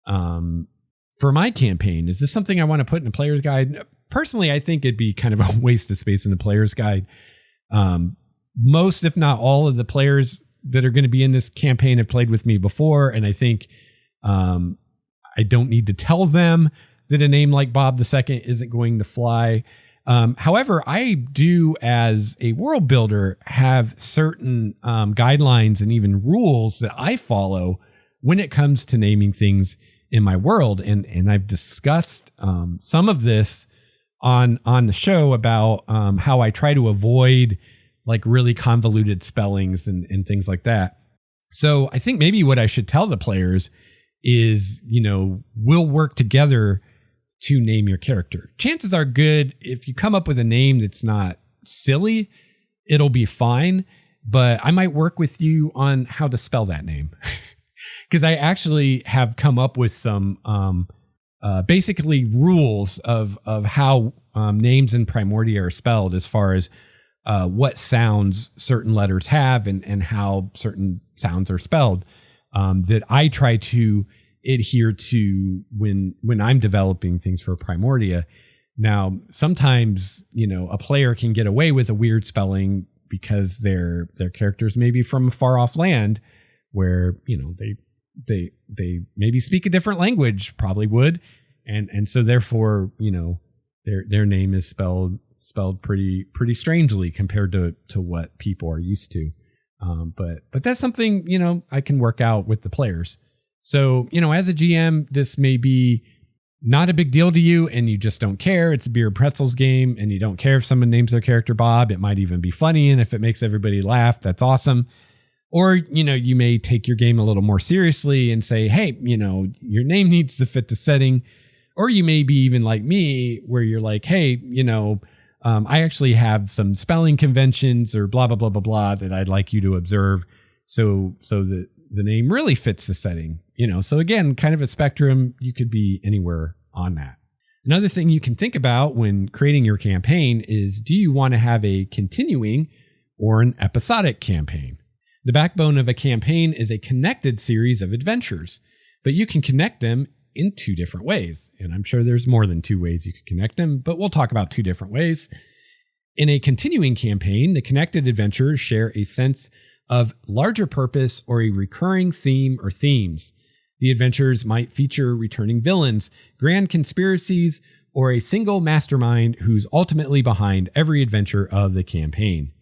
for my campaign. Is this something I want to put in a player's guide? Personally, I think it'd be kind of a waste of space in the player's guide. Most, if not all, of the players that are going to be in this campaign have played with me before, and I think I don't need to tell them that a name like Bob II isn't going to fly. However, I do, as a world builder, have certain guidelines and even rules that I follow when it comes to naming things in my world. And I've discussed some of this on the show about how I try to avoid like really convoluted spellings and things like that. So I think maybe what I should tell the players is, we'll work together to name your character. Chances are good if you come up with a name that's not silly, it'll be fine. But I might work with you on how to spell that name. Because I actually have come up with some basically rules of how names in Primordia are spelled, as far as what sounds certain letters have and how certain sounds are spelled, that I try to adhere to when I'm developing things for Primordia. Now, sometimes, a player can get away with a weird spelling because their characters may be from a far off land where, they maybe speak a different language, probably would. And so therefore, their name is spelled pretty strangely compared to what people are used to. But that's something, I can work out with the players. So, as a GM, this may be not a big deal to you and you just don't care. It's a beer pretzels game and you don't care if someone names their character Bob. It might even be funny. And if it makes everybody laugh, that's awesome. Or, you may take your game a little more seriously and say, hey, your name needs to fit the setting. Or you may be even like me, where you're like, hey, I actually have some spelling conventions or blah, blah, blah, blah, blah that I'd like you to observe. So that the name really fits the setting, So again, kind of a spectrum. You could be anywhere on that. Another thing you can think about when creating your campaign is, do you want to have a continuing or an episodic campaign? The backbone of a campaign is a connected series of adventures, but you can connect them in two different ways. And I'm sure there's more than two ways you could connect them, but we'll talk about two different ways. In a continuing campaign, the connected adventures share a sense of larger purpose or a recurring theme or themes. The adventures might feature returning villains, grand conspiracies, or a single mastermind who's ultimately behind every adventure of the campaign.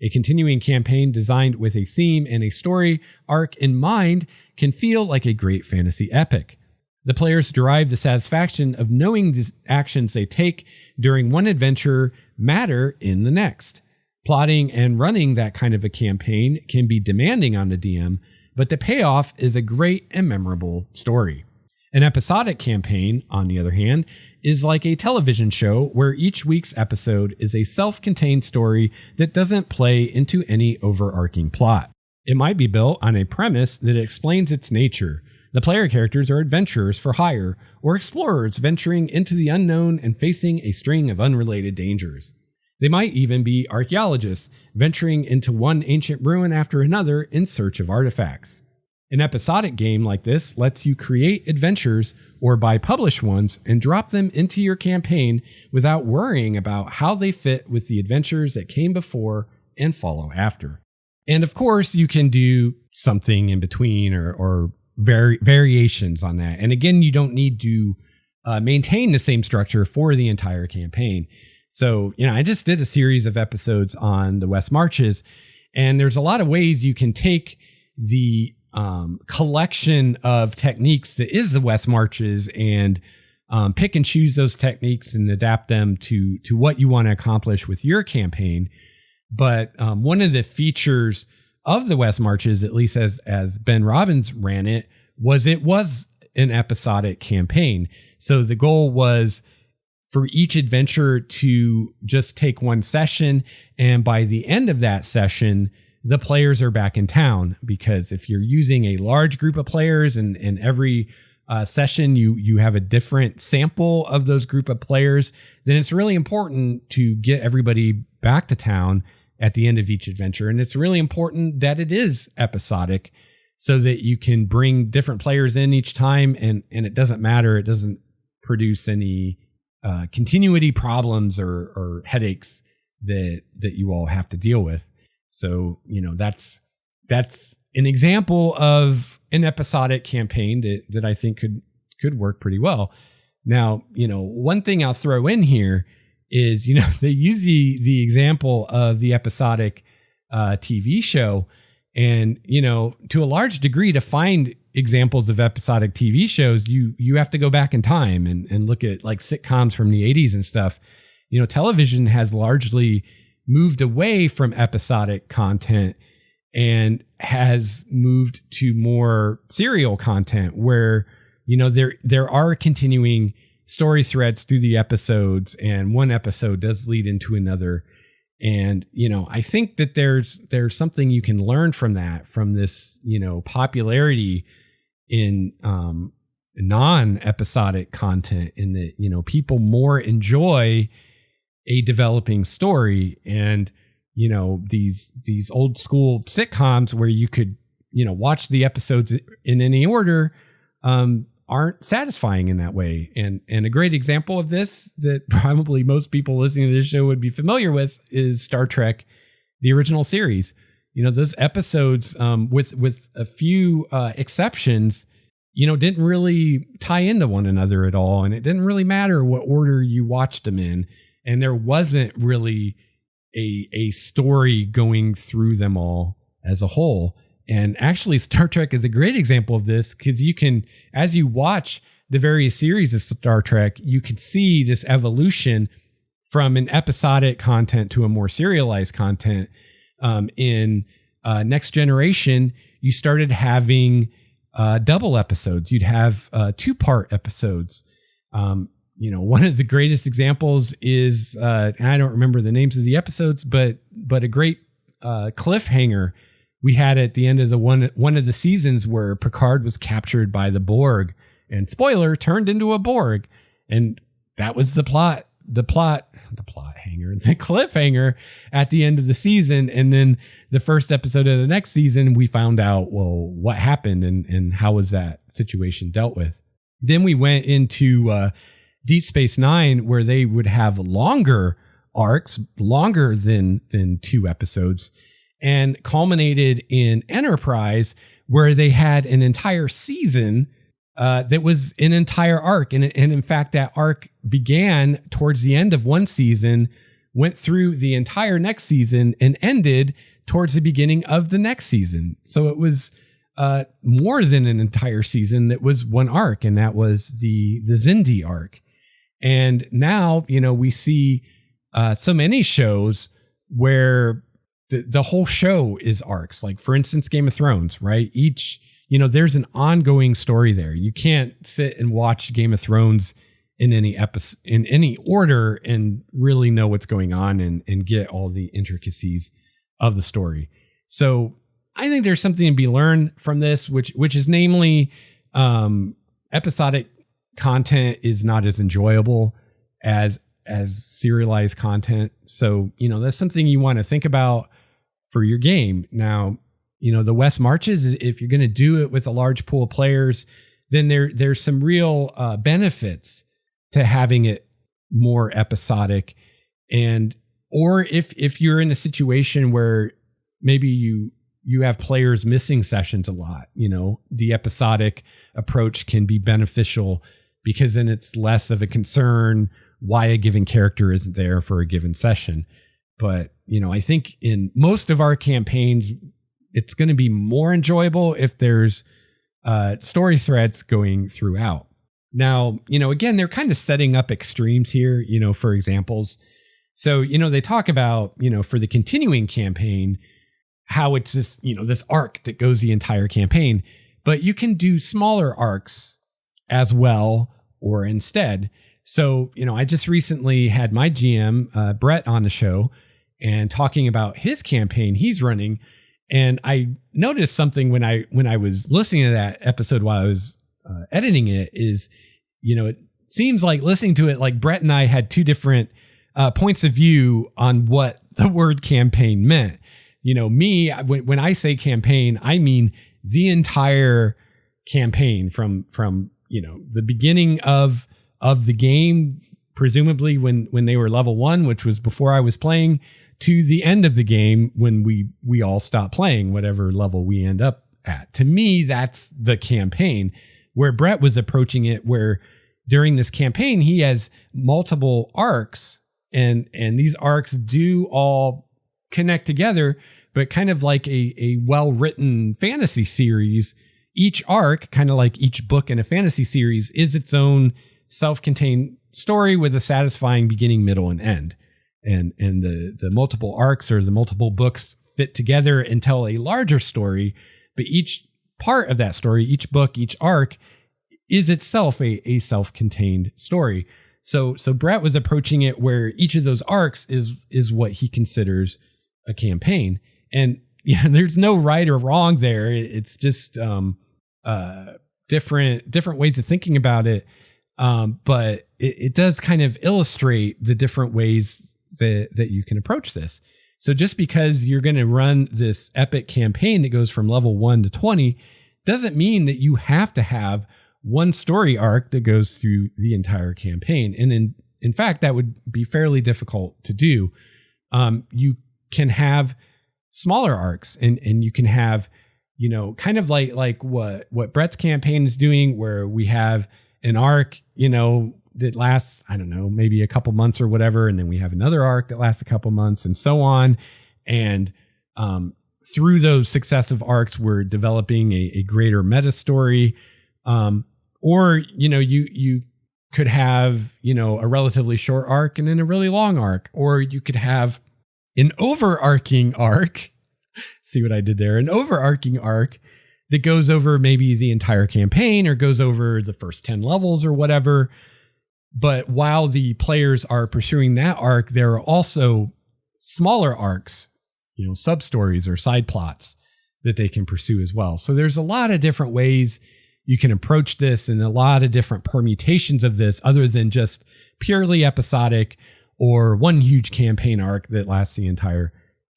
A continuing campaign designed with a theme and a story arc in mind can feel like a great fantasy epic. The players derive the satisfaction of knowing the actions they take during one adventure matter in the next. Plotting and running that kind of a campaign can be demanding on the DM, but the payoff is a great and memorable story. An episodic campaign, on the other hand, is like a television show where each week's episode is a self-contained story that doesn't play into any overarching plot. It might be built on a premise that explains its nature. The player characters are adventurers for hire, or explorers venturing into the unknown and facing a string of unrelated dangers. They might even be archaeologists, venturing into one ancient ruin after another in search of artifacts. An episodic game like this lets you create adventures or buy published ones and drop them into your campaign without worrying about how they fit with the adventures that came before and follow after. And of course, you can do something in between or variations on that. And again, you don't need to maintain the same structure for the entire campaign. So, I just did a series of episodes on the West Marches, and there's a lot of ways you can take the collection of techniques that is the West Marches and pick and choose those techniques and adapt them to what you want to accomplish with your campaign. But one of the features of the West Marches, at least as Ben Robbins ran it, was an episodic campaign. So the goal was for each adventure to just take one session, and by the end of that session, the players are back in town. Because if you're using a large group of players and every session you have a different sample of those group of players, then it's really important to get everybody back to town at the end of each adventure. And it's really important that it is episodic so that you can bring different players in each time, and it doesn't matter. It doesn't produce any continuity problems or headaches that you all have to deal with. So, that's an example of an episodic campaign that I think could work pretty well. Now, one thing I'll throw in here is, they use the example of the episodic TV show. And, to a large degree, to find examples of episodic TV shows, you have to go back in time and look at like sitcoms from the 80s and stuff. Television has largely moved away from episodic content and has moved to more serial content where, there are continuing story threads through the episodes, and one episode does lead into another. And, I think that there's something you can learn from this, popularity in non-episodic content, in that, people more enjoy a developing story. And, these old school sitcoms where you could, watch the episodes in any order, aren't satisfying in that way. And a great example of this that probably most people listening to this show would be familiar with is Star Trek, the original series. Those episodes, with a few exceptions, didn't really tie into one another at all. And it didn't really matter what order you watched them in. And there wasn't really a story going through them all as a whole. And actually, Star Trek is a great example of this, because you can, as you watch the various series of Star Trek, you can see this evolution from an episodic content to a more serialized content. In Next Generation, you started having double episodes. You'd have 2-part episodes. One of the greatest examples is, and I don't remember the names of the episodes, but a great cliffhanger we had at the end of one of the seasons where Picard was captured by the Borg, and spoiler, turned into a Borg. And that was the cliffhanger at the end of the season. And then the first episode of the next season, we found out, well, what happened and how was that situation dealt with. Then we went into Deep Space Nine, where they would have longer arcs, longer than 2 episodes, and culminated in Enterprise, where they had an entire season that was an entire arc. And in fact, that arc began towards the end of one season, went through the entire next season, and ended towards the beginning of the next season. So it was more than an entire season. That was one arc, and that was the Xindi arc. And now, we see so many shows where the whole show is arcs. Like, for instance, Game of Thrones, right? There's an ongoing story there. You can't sit and watch Game of Thrones in any episode, in any order, and really know what's going on and get all the intricacies of the story. So I think there's something to be learned from this, which is namely, episodic content is not as enjoyable as serialized content. So, that's something you want to think about for your game. Now, the West Marches, if you're going to do it with a large pool of players, then there's some real benefits to having it more episodic. Or if you're in a situation where maybe you you have players missing sessions a lot. The episodic approach can be beneficial because then it's less of a concern why a given character isn't there for a given session. But, I think in most of our campaigns, it's going to be more enjoyable if there's story threads going throughout. Now, again, they're kind of setting up extremes here, for examples. So, they talk about, for the continuing campaign, how it's this, this arc that goes the entire campaign, but you can do smaller arcs as well or instead. So, I just recently had my GM, Brett, on the show and talking about his campaign he's running. And I noticed something when I was listening to that episode while I was editing it is, it seems like listening to it, like Brett and I had two different points of view on what the word campaign meant. Me, when I say campaign, I mean the entire campaign from the beginning of the game, presumably when they were level 1, which was before I was playing, to the end of the game when we all stop playing, whatever level we end up at. To me, that's the campaign. Where Brett was approaching it, where during this campaign, he has multiple arcs, and these arcs do all connect together, but kind of like a well-written fantasy series. Each arc, kind of like each book in a fantasy series, is its own self-contained story with a satisfying beginning, middle, and end. And the multiple arcs or the multiple books fit together and tell a larger story, but each part of that story, each book, each arc is itself a self-contained story. So Brett was approaching it where each of those arcs is what he considers a campaign. And there's no right or wrong there. It's just different ways of thinking about it. But it does kind of illustrate the different ways that you can approach this. So just because you're going to run this epic campaign that goes from level 1 to 20 doesn't mean that you have to have one story arc that goes through the entire campaign. And in fact, that would be fairly difficult to do. You can have smaller arcs and you can have, kind of like what Brett's campaign is doing, where we have an arc, that lasts, I don't know, maybe a couple months or whatever. And then we have another arc that lasts a couple months and so on. And through those successive arcs, we're developing a greater meta story. Or, you could have, a relatively short arc and then a really long arc, or you could have an overarching arc. See what I did there? An overarching arc that goes over maybe the entire campaign or goes over the first 10 levels or whatever. But while the players are pursuing that arc, there are also smaller arcs, sub-stories or side plots that they can pursue as well. So there's a lot of different ways you can approach this and a lot of different permutations of this other than just purely episodic or one huge campaign arc that lasts the entire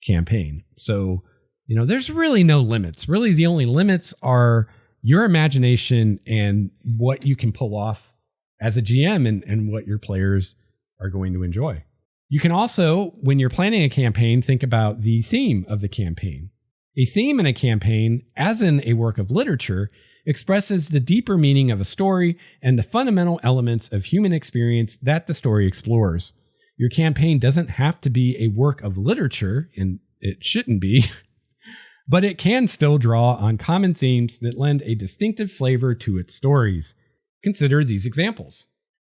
campaign. So, there's really no limits. Really, the only limits are your imagination and what you can pull off as a GM and what your players are going to enjoy. You can also, when you're planning a campaign, think about the theme of the campaign. A theme in a campaign, as in a work of literature, expresses the deeper meaning of a story and the fundamental elements of human experience that the story explores. Your campaign doesn't have to be a work of literature, and it shouldn't be, but it can still draw on common themes that lend a distinctive flavor to its stories. Consider these examples.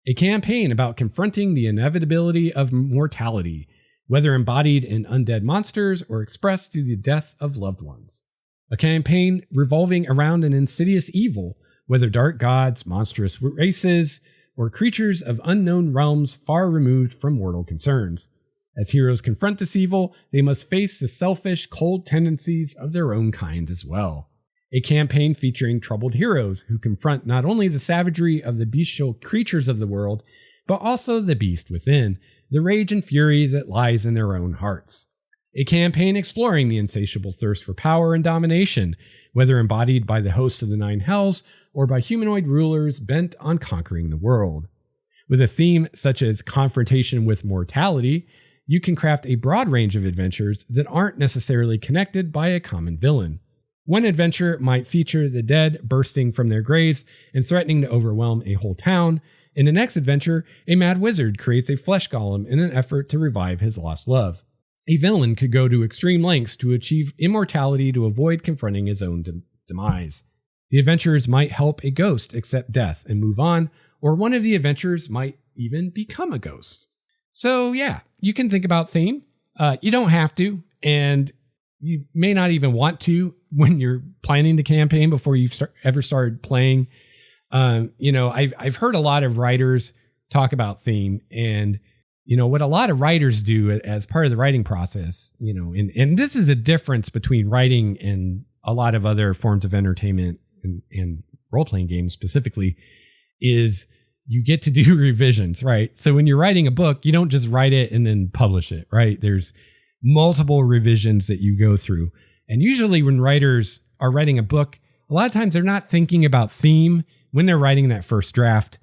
A campaign about confronting the inevitability of mortality, whether embodied in undead monsters or expressed through the death of loved ones. A campaign revolving around an insidious evil, whether dark gods, monstrous races, or creatures of unknown realms far removed from mortal concerns. As heroes confront this evil, they must face the selfish, cold tendencies of their own kind as well. A campaign featuring troubled heroes who confront not only the savagery of the bestial creatures of the world, but also the beast within, the rage and fury that lies in their own hearts. A campaign exploring the insatiable thirst for power and domination, whether embodied by the hosts of the Nine Hells or by humanoid rulers bent on conquering the world. With a theme such as confrontation with mortality, you can craft a broad range of adventures that aren't necessarily connected by a common villain. One adventure might feature the dead bursting from their graves and threatening to overwhelm a whole town. In the next adventure, a mad wizard creates a flesh golem in an effort to revive his lost love. A villain could go to extreme lengths to achieve immortality to avoid confronting his own demise. The adventurers might help a ghost accept death and move on, or one of the adventurers might even become a ghost. So yeah, you can think about theme. You don't have to, and you may not even want to when you're planning the campaign before you've ever started playing. I've heard a lot of writers talk about theme, and what a lot of writers do as part of the writing process, and this is a difference between writing and a lot of other forms of entertainment and role-playing games specifically, is you get to do revisions, right? So when you're writing a book, you don't just write it and then publish it, right? There's multiple revisions that you go through. And usually when writers are writing a book, a lot of times they're not thinking about theme when they're writing that first draft.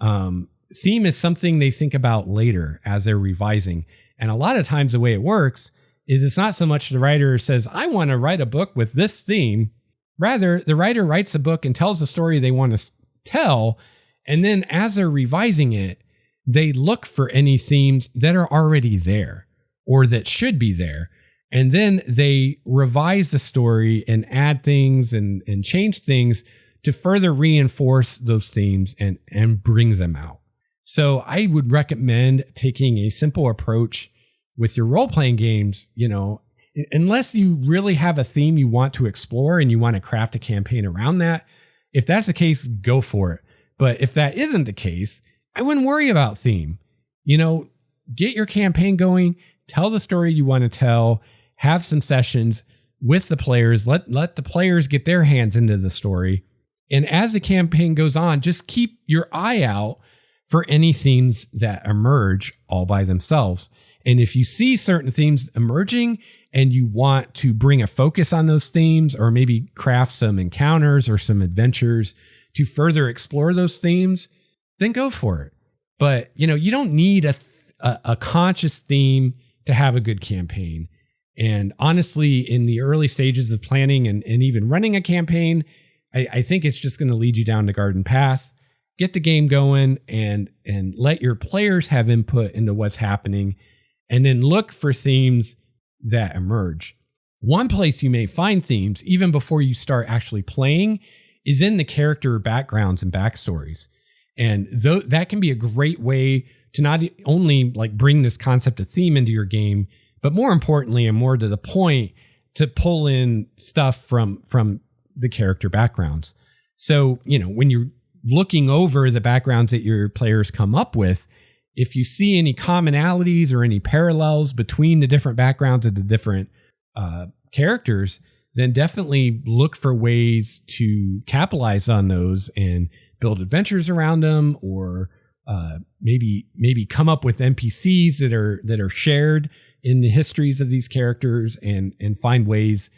Theme is something they think about later as they're revising. And a lot of times the way it works is it's not so much the writer says, I want to write a book with this theme. Rather, the writer writes a book and tells the story they want to tell. And then as they're revising it, they look for any themes that are already there or that should be there. And then they revise the story and add things and change things to further reinforce those themes and bring them out. So I would recommend taking a simple approach with your role-playing games, unless you really have a theme you want to explore and you want to craft a campaign around that. If that's the case, go for it. But if that isn't the case, I wouldn't worry about theme. Get your campaign going, tell the story you want to tell, have some sessions with the players, let the players get their hands into the story. And as the campaign goes on, just keep your eye out for any themes that emerge all by themselves. And if you see certain themes emerging and you want to bring a focus on those themes, or maybe craft some encounters or some adventures to further explore those themes, then go for it. But, you don't need a conscious theme to have a good campaign. And honestly, in the early stages of planning and even running a campaign, I think it's just going to lead you down the garden path. Get the game going and let your players have input into what's happening, and then look for themes that emerge. One place you may find themes, even before you start actually playing, is in the character backgrounds and backstories. And that can be a great way to not only bring this concept of theme into your game, but more importantly and more to the point, to pull in stuff from the character backgrounds. So, when you're looking over the backgrounds that your players come up with, if you see any commonalities or any parallels between the different backgrounds of the different characters, then definitely look for ways to capitalize on those and build adventures around them, or maybe come up with NPCs that are shared in the histories of these characters, and find ways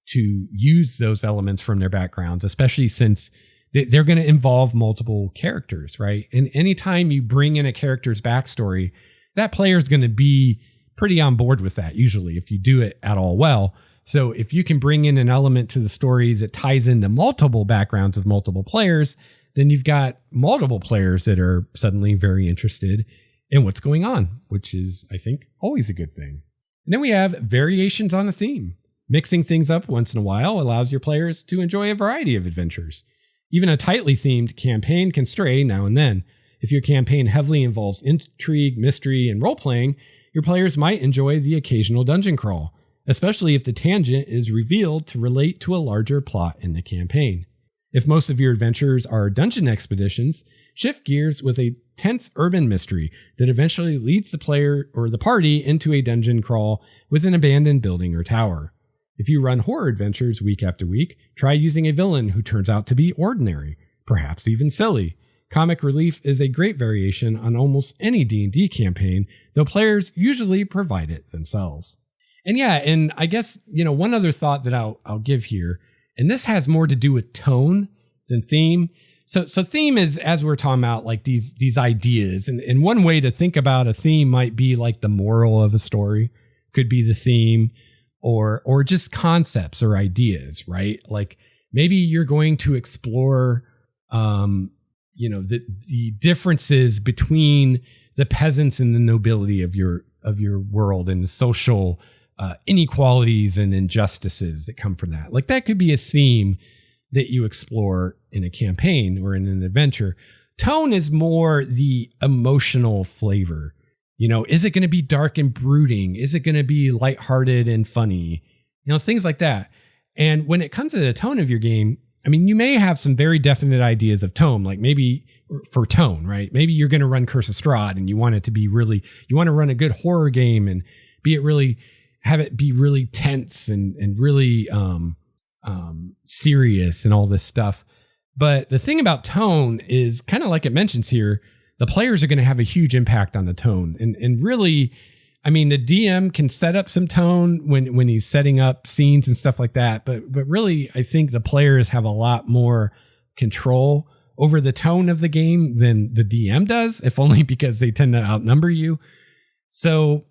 to use those elements from their backgrounds, especially since they're going to involve multiple characters, right? And anytime you bring in a character's backstory, that player is going to be pretty on board with that, usually, if you do it at all well. So if you can bring in an element to the story that ties into multiple backgrounds of multiple players, then you've got multiple players that are suddenly very interested in what's going on, which is, I think, always a good thing. And then we have variations on a theme. Mixing things up once in a while allows your players to enjoy a variety of adventures. Even a tightly themed campaign can stray now and then. If your campaign heavily involves intrigue, mystery, and role-playing, your players might enjoy the occasional dungeon crawl, especially if the tangent is revealed to relate to a larger plot in the campaign. If most of your adventures are dungeon expeditions, shift gears with a tense urban mystery that eventually leads the player or the party into a dungeon crawl with an abandoned building or tower. If you run horror adventures week after week, try using a villain who turns out to be ordinary, perhaps even silly. Comic relief is a great variation on almost any D&D campaign, though players usually provide it themselves. And I guess, one other thought that I'll give here, and this has more to do with tone than theme. So theme is, as we're talking about, like these ideas, and one way to think about a theme might be like the moral of a story could be the theme, or just concepts or ideas, right? Like maybe you're going to explore, the differences between the peasants and the nobility of your world, and the social inequalities and injustices that come from that. Like that could be a theme that you explore in a campaign or in an adventure. Tone is more the emotional flavor. Is it going to be dark and brooding? Is it going to be lighthearted and funny? Things like that. And when it comes to the tone of your game, I mean, you may have some very definite ideas of tone, like maybe for tone, right? Maybe you're going to run Curse of Strahd and you want it to be you want to run a good horror game and have it be really tense and really, serious and all this stuff. But the thing about tone is kind of like it mentions here, the players are going to have a huge impact on the tone. And really, I mean, the DM can set up some tone when he's setting up scenes and stuff like that. But really, I think the players have a lot more control over the tone of the game than the DM does, if only because they tend to outnumber you. So,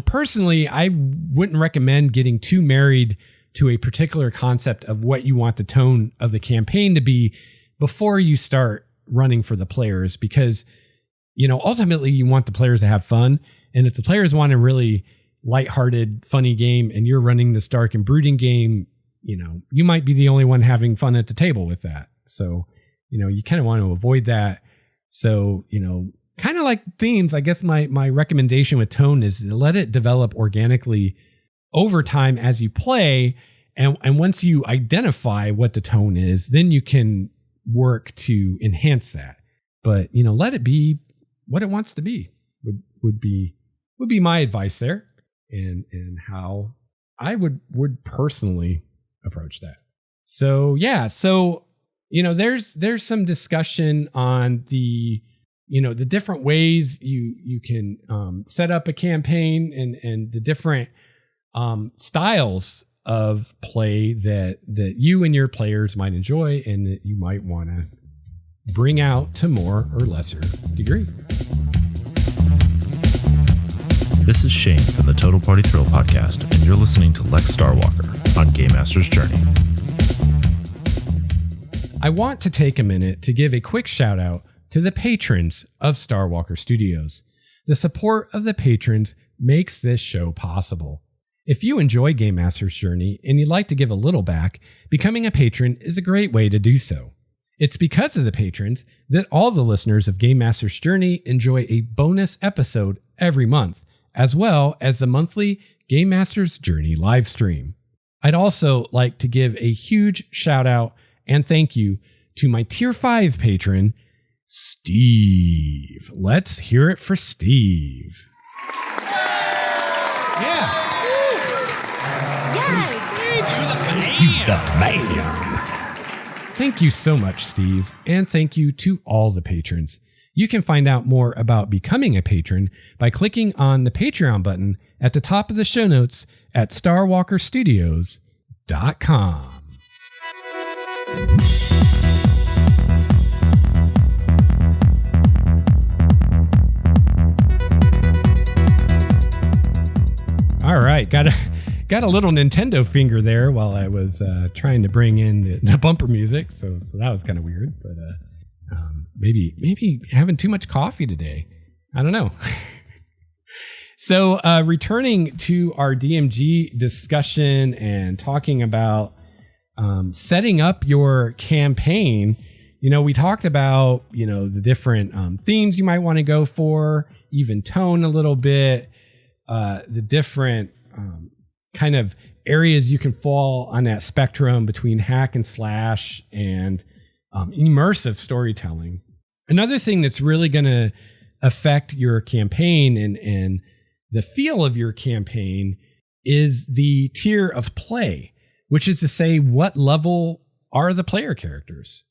personally, I wouldn't recommend getting too married to a particular concept of what you want the tone of the campaign to be before you start running for the players, because, ultimately you want the players to have fun. And if the players want a really lighthearted, funny game and you're running this dark and brooding game, you might be the only one having fun at the table with that. So, you kind of want to avoid that. So, kind of like themes, I guess my recommendation with tone is to let it develop organically over time as you play. And once you identify what the tone is, then you can work to enhance that. But, let it be what it wants to be would be my advice there, and how I would personally approach that. So, yeah. So, there's some discussion on the different ways you can set up a campaign and the different styles of play that you and your players might enjoy and that you might want to bring out to more or lesser degree. This is Shane from the Total Party Thrill podcast, and you're listening to Lex Starwalker on Game Master's Journey. I want to take a minute to give a quick shout out to the patrons of Starwalker Studios. The support of the patrons makes this show possible. If you enjoy Game Master's Journey and you'd like to give a little back, becoming a patron is a great way to do so. It's because of the patrons that all the listeners of Game Master's Journey enjoy a bonus episode every month, as well as the monthly Game Master's Journey live stream. I'd also like to give a huge shout out and thank you to my Tier 5 patron, Steve. Let's hear it for Steve. Yeah. Yes. The man. Thank you so much, Steve. And thank you to all the patrons. You can find out more about becoming a patron by clicking on the Patreon button at the top of the show notes at starwalkerstudios.com. All right, got a little Nintendo finger there while I was trying to bring in the bumper music, so that was kind of weird. But maybe having too much coffee today. I don't know. So returning to our DMG discussion and talking about setting up your campaign, we talked about the different themes you might want to go for, even tone a little bit. The different kind of areas you can fall on that spectrum between hack and slash and immersive storytelling. Another thing that's really going to affect your campaign and the feel of your campaign is the tier of play, which is to say, what level are the player characters?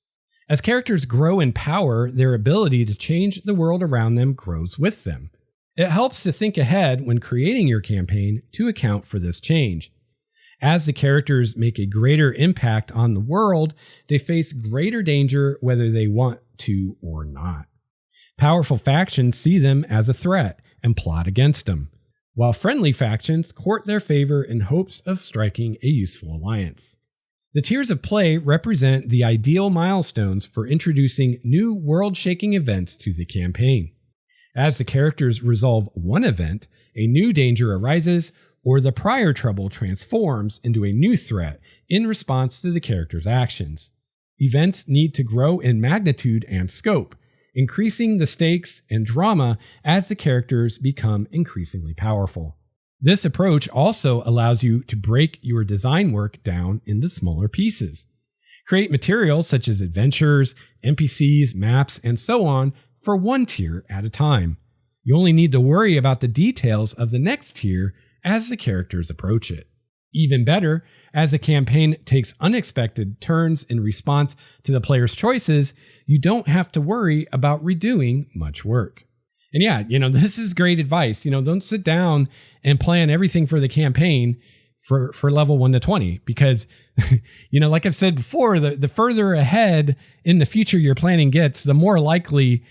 As characters grow in power, their ability to change the world around them grows with them. It helps to think ahead when creating your campaign to account for this change. As the characters make a greater impact on the world, they face greater danger whether they want to or not. Powerful factions see them as a threat and plot against them, while friendly factions court their favor in hopes of striking a useful alliance. The tiers of play represent the ideal milestones for introducing new world-shaking events to the campaign. As the characters resolve one event, a new danger arises, or the prior trouble transforms into a new threat in response to the character's actions. Events need to grow in magnitude and scope, increasing the stakes and drama as the characters become increasingly powerful. This approach also allows you to break your design work down into smaller pieces. Create materials such as adventures, NPCs, maps, and so on for one tier at a time. You only need to worry about the details of the next tier as the characters approach it. Even better, as the campaign takes unexpected turns in response to the player's choices, you don't have to worry about redoing much work. And yeah, this is great advice. Don't sit down and plan everything for the campaign for level 1 to 20, because, like I've said before, the further ahead in the future your planning gets, the more likely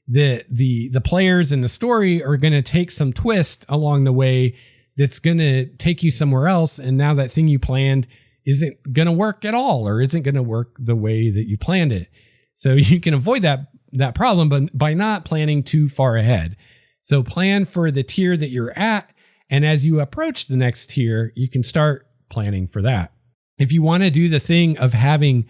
the players in the story are going to take some twist along the way that's going to take you somewhere else. And now that thing you planned isn't going to work at all, or isn't going to work the way that you planned it. So you can avoid that problem, but by not planning too far ahead. So plan for the tier that you're at. And as you approach the next tier, you can start planning for that. If you want to do the thing of having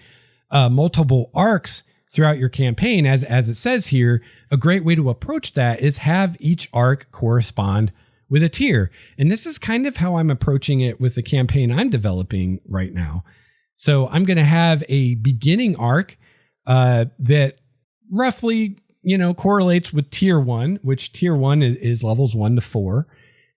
multiple arcs throughout your campaign, as it says here, a great way to approach that is have each arc correspond with a tier. And this is kind of how I'm approaching it with the campaign I'm developing right now. So I'm going to have a beginning arc that roughly, correlates with tier 1, which tier 1 is levels 1 to 4.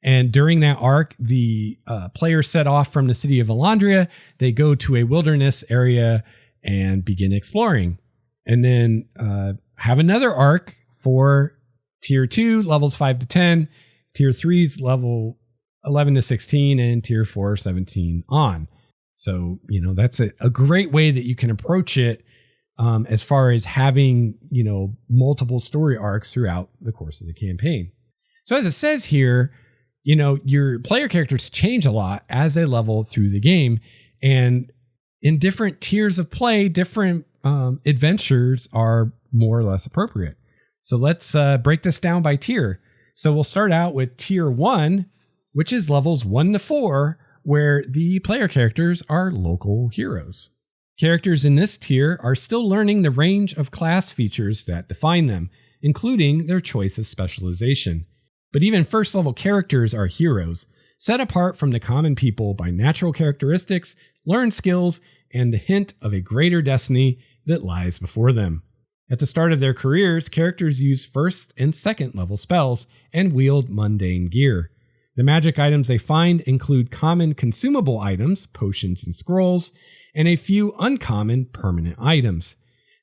And during that arc, the players set off from the city of Elandria. They go to a wilderness area and begin exploring. And then have another arc for tier 2, levels 5 to 10. Tier 3's level 11 to 16, and tier 4, 17 on. So, that's a great way that you can approach it as far as having, multiple story arcs throughout the course of the campaign. So as it says here, your player characters change a lot as they level through the game. And in different tiers of play, different adventures are more or less appropriate. So let's break this down by tier. So we'll start out with tier 1, which is levels 1 to 4, where the player characters are local heroes. Characters in this tier are still learning the range of class features that define them, including their choice of specialization. But even first level characters are heroes, set apart from the common people by natural characteristics, learned skills, and the hint of a greater destiny that lies before them. At the start of their careers, characters use first and second level spells and wield mundane gear. The magic items they find include common consumable items, potions and scrolls, and a few uncommon permanent items.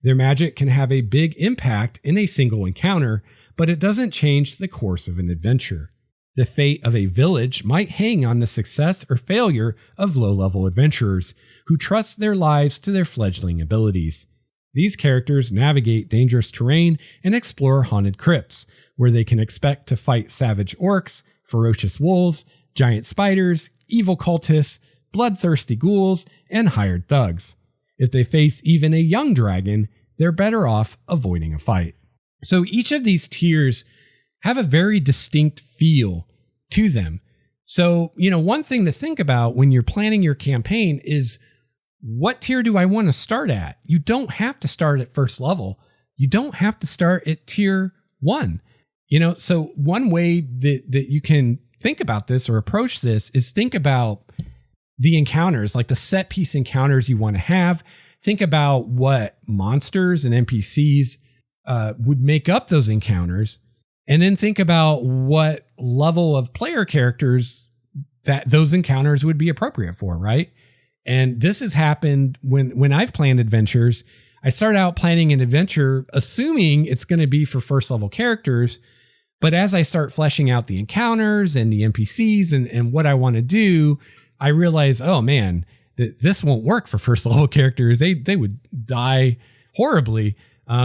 Their magic can have a big impact in a single encounter, but it doesn't change the course of an adventure. The fate of a village might hang on the success or failure of low-level adventurers who trust their lives to their fledgling abilities. These characters navigate dangerous terrain and explore haunted crypts, where they can expect to fight savage orcs, ferocious wolves, giant spiders, evil cultists, bloodthirsty ghouls, and hired thugs. If they face even a young dragon, they're better off avoiding a fight. So each of these tiers have a very distinct feel to them. So, one thing to think about when you're planning your campaign is, what tier do I want to start at? You don't have to start at first level. You don't have to start at tier 1. So one way that you can think about this or approach this is think about the encounters, like the set piece encounters you want to have. Think about what monsters and NPCs would make up those encounters. And then think about what level of player characters that those encounters would be appropriate for, right? And this has happened when I've planned adventures. I start out planning an adventure assuming it's going to be for first level characters. But as I start fleshing out the encounters and the NPCs and what I want to do, I realized, oh man, this won't work for first level characters. They would die horribly.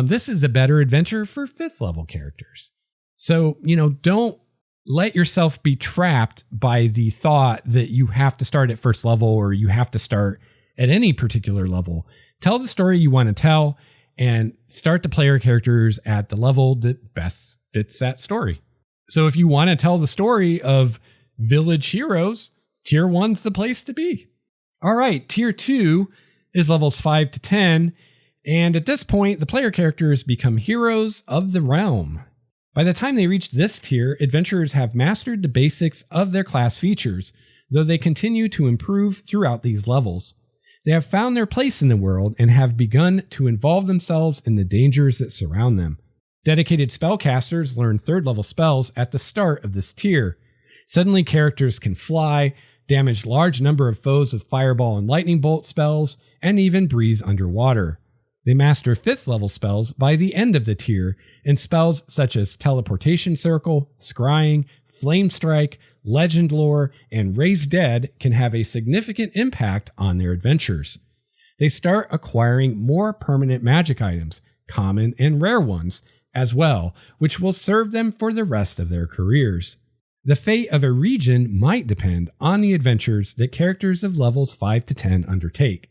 This is a better adventure for fifth level characters. So, don't let yourself be trapped by the thought that you have to start at first level or you have to start at any particular level. Tell the story you want to tell and start the player characters at the level that best fits that story. So if you want to tell the story of village heroes, tier 1's the place to be. All right, tier 2 is levels 5 to 10. And at this point, the player characters become heroes of the realm. By the time they reach this tier, adventurers have mastered the basics of their class features, though they continue to improve throughout these levels. They have found their place in the world and have begun to involve themselves in the dangers that surround them. Dedicated spellcasters learn third level spells at the start of this tier. Suddenly, characters can fly, damage large number of foes with fireball and lightning bolt spells, and even breathe underwater. They master fifth level spells by the end of the tier, and spells such as Teleportation Circle, Scrying, Flame Strike, Legend Lore, and Raise Dead can have a significant impact on their adventures. They start acquiring more permanent magic items, common and rare ones, as well, which will serve them for the rest of their careers. The fate of a region might depend on the adventures that characters of levels 5 to 10 undertake.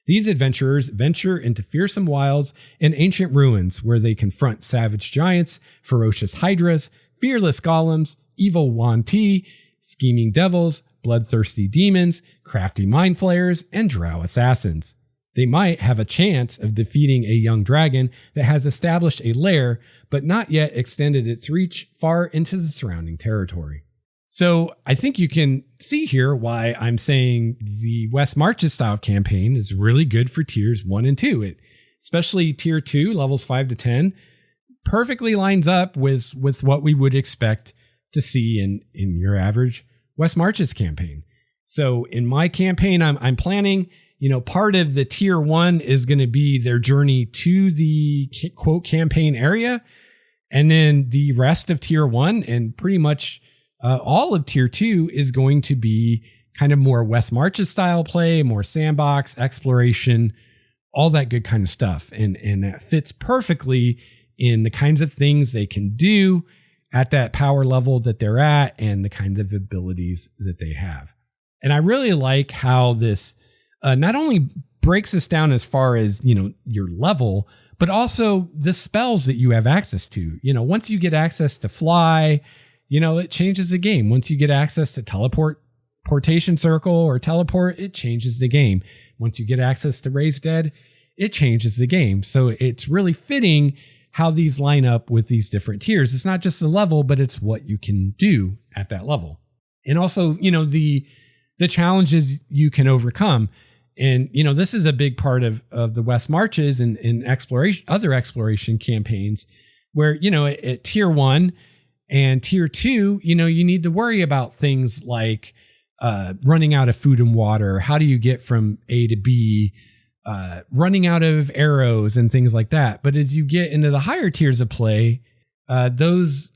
These adventurers venture into fearsome wilds and ancient ruins where they confront savage giants, ferocious hydras, fearless golems, evil Yuan-ti, scheming devils, bloodthirsty demons, crafty mind flayers, and drow assassins. They might have a chance of defeating a young dragon that has established a lair but not yet extended its reach far into the surrounding territory. So I think you can see here why I'm saying the West Marches style campaign is really good for tiers 1 and 2. Especially tier 2, levels 5 to 10, perfectly lines up with what we would expect to see in your average West Marches campaign. So in my campaign, I'm planning, part of the tier 1 is going to be their journey to the quote campaign area. And then the rest of tier 1 and pretty much all of tier 2 is going to be kind of more West Marches style play, more sandbox, exploration, all that good kind of stuff. And that fits perfectly in the kinds of things they can do at that power level that they're at and the kinds of abilities that they have. And I really like how this not only breaks this down as far as, your level, but also the spells that you have access to. Once you get access to fly, it changes the game. Once you get access to Teleportation Circle or teleport, it changes the game. Once you get access to Raise Dead, it changes the game. So it's really fitting how these line up with these different tiers. It's not just the level, but it's what you can do at that level. And also, the challenges you can overcome. And, this is a big part of the West Marches and exploration, other exploration campaigns where, at tier 1, and tier 2, you need to worry about things like running out of food and water. How do you get from A to B? Running out of arrows and things like that. But as you get into the higher tiers of play, those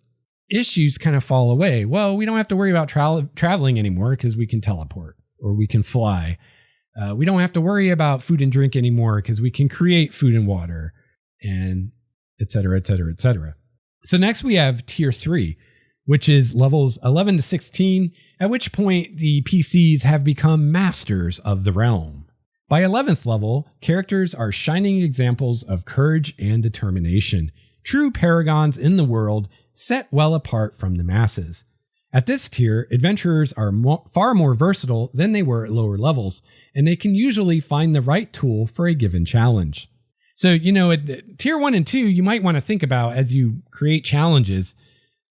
issues kind of fall away. Well, we don't have to worry about traveling anymore because we can teleport or we can fly. We don't have to worry about food and drink anymore because we can create food and water, and et cetera, et cetera, et cetera. So next we have tier 3, which is levels 11 to 16, at which point the PCs have become masters of the realm. By 11th level, characters are shining examples of courage and determination, true paragons in the world, set well apart from the masses. At this tier, adventurers are far more versatile than they were at lower levels, and they can usually find the right tool for a given challenge. So, at tier 1 and 2, you might want to think about as you create challenges,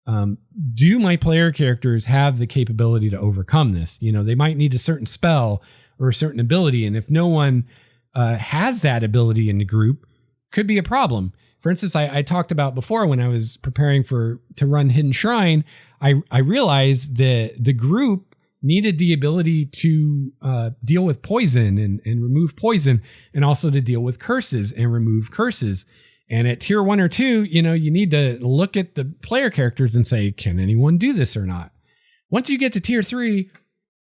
do my player characters have the capability to overcome this? They might need a certain spell or a certain ability. And if no one has that ability in the group, could be a problem. For instance, I talked about before when I was preparing to run Hidden Shrine, I realized that the group needed the ability to deal with poison and remove poison, and also to deal with curses and remove curses. And at tier 1 or 2, you need to look at the player characters and say, can anyone do this or not? Once you get to tier 3,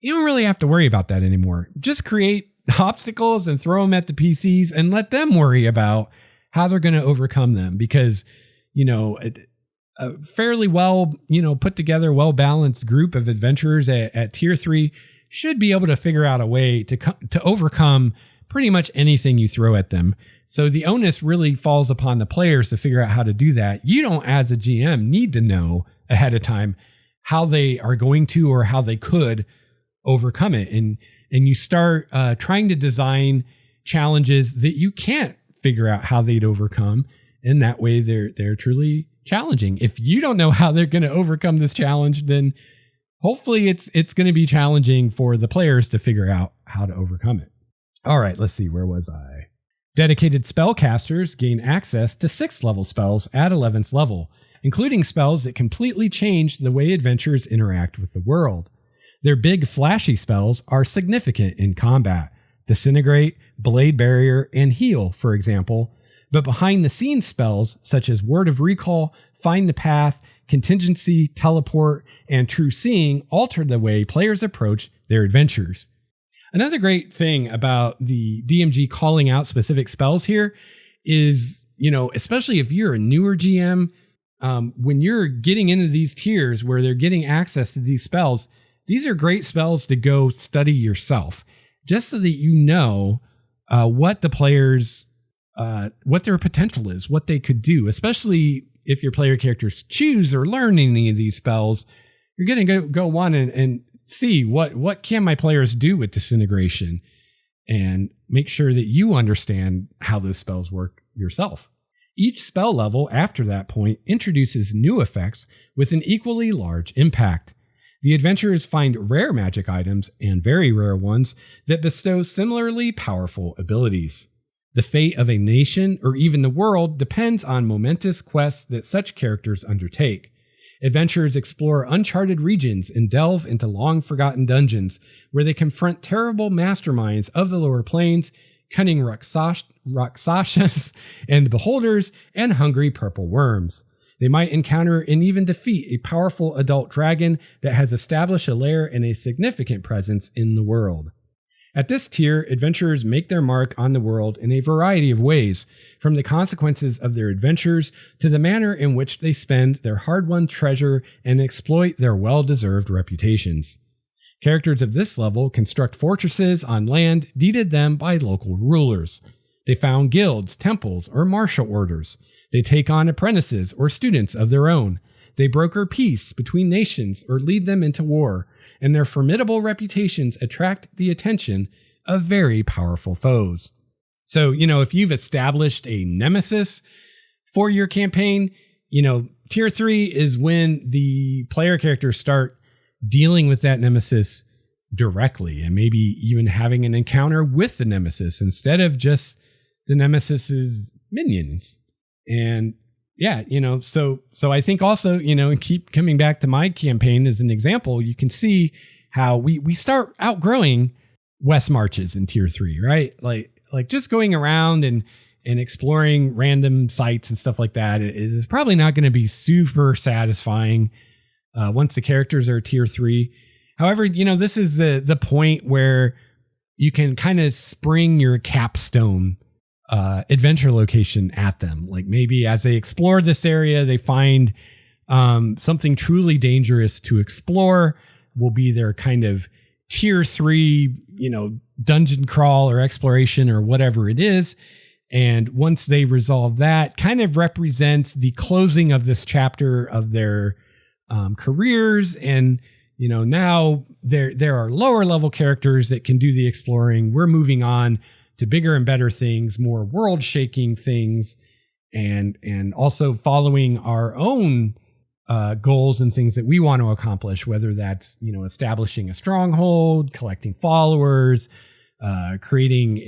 you don't really have to worry about that anymore. Just create obstacles and throw them at the PCs and let them worry about how they're going to overcome them, because, a fairly well, put together, well-balanced group of adventurers at tier 3 should be able to figure out a way to overcome pretty much anything you throw at them. So the onus really falls upon the players to figure out how to do that. You don't, as a GM, need to know ahead of time how they are going to or how they could overcome it. And you start trying to design challenges that you can't figure out how they'd overcome. And that way they're truly challenging. If you don't know how they're going to overcome this challenge, then hopefully it's going to be challenging for the players to figure out how to overcome it. All right, let's see. Where was I? Dedicated spellcasters gain access to 6th level spells at 11th level, including spells that completely change the way adventurers interact with the world. Their big flashy spells are significant in combat: Disintegrate, Blade Barrier, and Heal, for example. But behind the scenes spells such as Word of Recall, Find the Path, Contingency, Teleport, and True Seeing alter the way players approach their adventures. Another great thing about the DMG calling out specific spells here is, especially if you're a newer GM, when you're getting into these tiers where they're getting access to these spells, these are great spells to go study yourself, just so that you know what the players, what their potential is, what they could do. Especially if your player characters choose or learn any of these spells, you're going to go on and see what can my players do with Disintegration, and make sure that you understand how those spells work yourself. Each spell level after that point introduces new effects with an equally large impact. The adventurers find rare magic items, and very rare ones, that bestow similarly powerful abilities. The fate of a nation or even the world depends on momentous quests that such characters undertake. Adventurers explore uncharted regions and delve into long-forgotten dungeons where they confront terrible masterminds of the lower planes, cunning Rakshasas and beholders, and hungry purple worms. They might encounter and even defeat a powerful adult dragon that has established a lair and a significant presence in the world. At this tier, adventurers make their mark on the world in a variety of ways, from the consequences of their adventures to the manner in which they spend their hard-won treasure and exploit their well-deserved reputations. Characters of this level construct fortresses on land deeded them by local rulers. They found guilds, temples, or martial orders. They take on apprentices or students of their own. They broker peace between nations or lead them into war, and their formidable reputations attract the attention of very powerful foes. So, if you've established a nemesis for your campaign, tier 3 is when the player characters start dealing with that nemesis directly, and maybe even having an encounter with the nemesis instead of just the nemesis's minions. And yeah, so I think also, and keep coming back to my campaign as an example, you can see how we start outgrowing West Marches in tier 3, right? Like just going around and exploring random sites and stuff like that is probably not going to be super satisfying once the characters are tier 3. However, this is the point where you can kind of spring your capstone adventure location at them. Like maybe as they explore this area, they find something truly dangerous to explore, will be their kind of tier 3, dungeon crawl or exploration or whatever it is. And once they resolve that, kind of represents the closing of this chapter of their careers. And, now there are lower level characters that can do the exploring. We're moving on to bigger and better things, more world shaking things, and also following our own goals and things that we want to accomplish, whether that's, establishing a stronghold, collecting followers, creating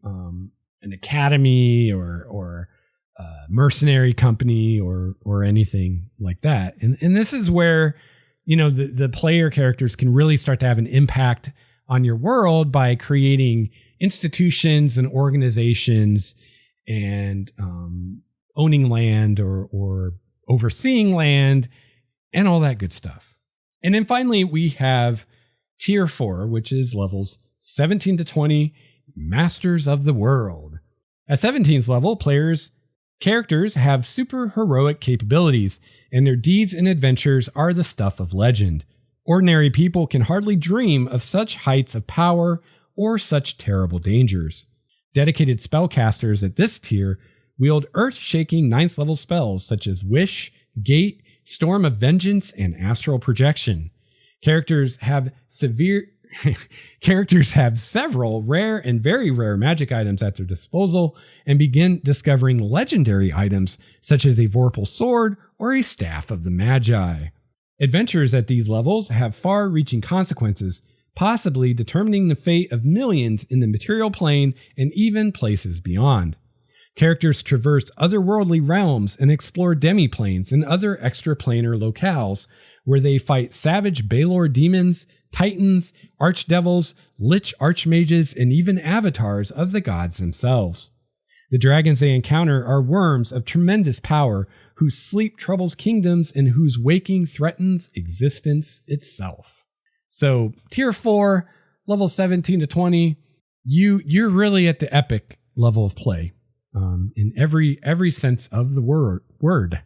an academy or mercenary company or anything like that. And this is where, the player characters can really start to have an impact on your world by creating institutions and organizations and owning land or overseeing land and all that good stuff. And then finally, we have Tier 4, which is levels 17 to 20, Masters of the World. At 17th level, characters have super heroic capabilities, and their deeds and adventures are the stuff of legend. Ordinary people can hardly dream of such heights of power or such terrible dangers. Dedicated spellcasters at this tier wield earth-shaking 9th level spells such as Wish, Gate, Storm of Vengeance, and Astral Projection. Characters have several rare and very rare magic items at their disposal and begin discovering legendary items such as a Vorpal Sword or a Staff of the Magi. Adventures at these levels have far-reaching consequences, possibly determining the fate of millions in the material plane and even places beyond. Characters traverse otherworldly realms and explore demiplanes and other extraplanar locales where they fight savage Balor demons, titans, archdevils, lich archmages, and even avatars of the gods themselves. The dragons they encounter are worms of tremendous power whose sleep troubles kingdoms and whose waking threatens existence itself. So Tier 4, level 17 to 20, you're really at the epic level of play in every sense of the word.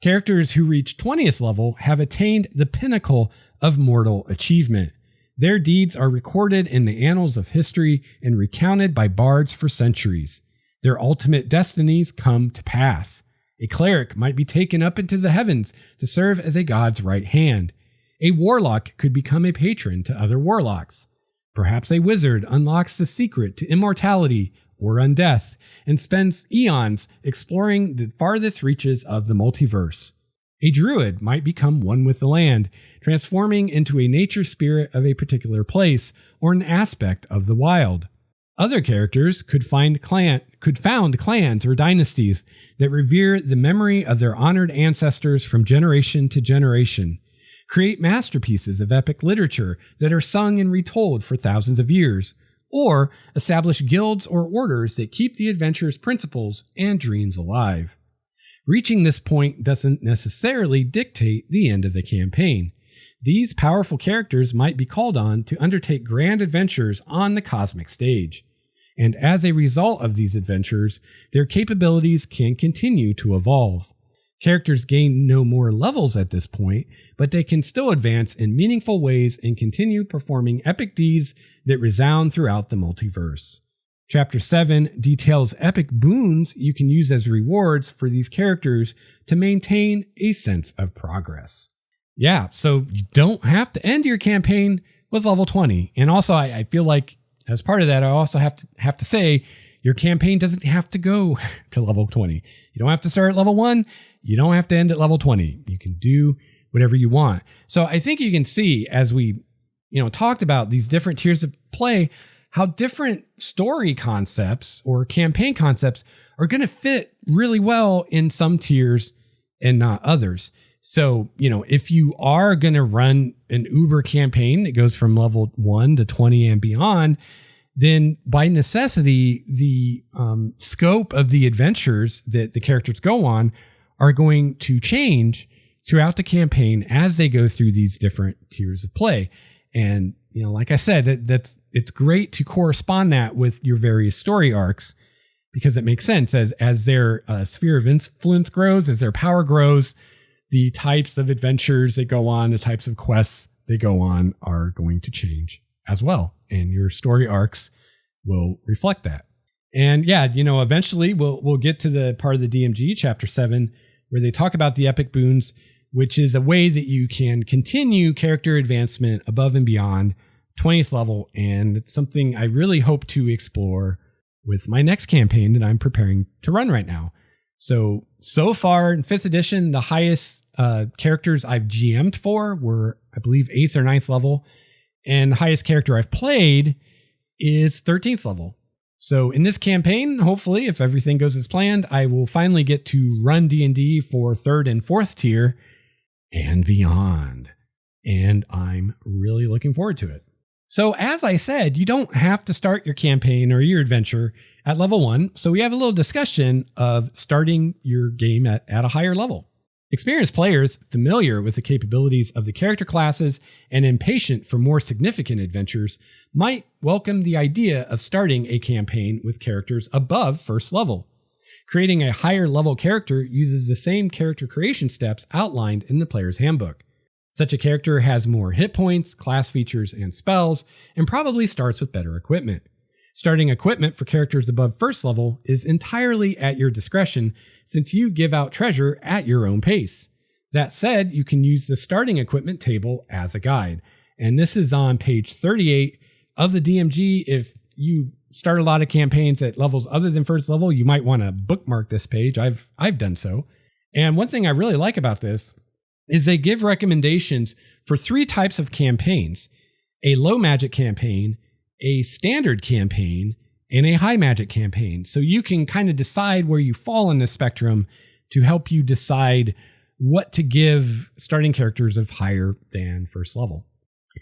Characters who reach 20th level have attained the pinnacle of mortal achievement. Their deeds are recorded in the annals of history and recounted by bards for centuries. Their ultimate destinies come to pass. A cleric might be taken up into the heavens to serve as a god's right hand. A warlock could become a patron to other warlocks. Perhaps a wizard unlocks the secret to immortality or undeath and spends eons exploring the farthest reaches of the multiverse. A druid might become one with the land, transforming into a nature spirit of a particular place or an aspect of the wild. Other characters could found clans or dynasties that revere the memory of their honored ancestors from generation to generation, create masterpieces of epic literature that are sung and retold for thousands of years, or establish guilds or orders that keep the adventure's principles and dreams alive. Reaching this point doesn't necessarily dictate the end of the campaign. These powerful characters might be called on to undertake grand adventures on the cosmic stage. And as a result of these adventures, their capabilities can continue to evolve. Characters gain no more levels at this point, but they can still advance in meaningful ways and continue performing epic deeds that resound throughout the multiverse. Chapter 7 details epic boons you can use as rewards for these characters to maintain a sense of progress. Yeah, so you don't have to end your campaign with level 20. And also, I feel like as part of that, I also have to say your campaign doesn't have to go to level 20. You don't have to start at level 1. You don't have to end at level 20. You can do whatever you want. So I think you can see as we, talked about these different tiers of play, how different story concepts or campaign concepts are going to fit really well in some tiers and not others. So, if you are going to run an Uber campaign that goes from level 1 to 20 and beyond, then by necessity, the scope of the adventures that the characters go on are going to change throughout the campaign as they go through these different tiers of play. And, like I said, it's great to correspond that with your various story arcs because it makes sense as their sphere of influence grows, as their power grows, the types of adventures they go on, the types of quests they go on are going to change as well. And your story arcs will reflect that. And yeah, eventually we'll get to the part of the DMG, Chapter 7, where they talk about the epic boons, which is a way that you can continue character advancement above and beyond 20th level. And it's something I really hope to explore with my next campaign that I'm preparing to run right now. So far in 5th edition, the highest characters I've GM'd for were, I believe, 8th or 9th level. And the highest character I've played is 13th level. So in this campaign, hopefully, if everything goes as planned, I will finally get to run D&D for 3rd and 4th tier and beyond. And I'm really looking forward to it. So as I said, you don't have to start your campaign or your adventure at level 1. So we have a little discussion of starting your game at a higher level. Experienced players familiar with the capabilities of the character classes and impatient for more significant adventures might welcome the idea of starting a campaign with characters above first level. Creating a higher level character uses the same character creation steps outlined in the player's handbook. Such a character has more hit points, class features, and spells, and probably starts with better equipment. Starting equipment for characters above first level is entirely at your discretion, since you give out treasure at your own pace. That said, you can use the starting equipment table as a guide, and this is on page 38 of the DMG. If you start a lot of campaigns at levels other than first level, you might want to bookmark this page. I've done so. And one thing I really like about this is they give recommendations for 3 types of campaigns: a low magic campaign, a standard campaign, and a high magic campaign. So you can kind of decide where you fall in the spectrum to help you decide what to give starting characters of higher than first level.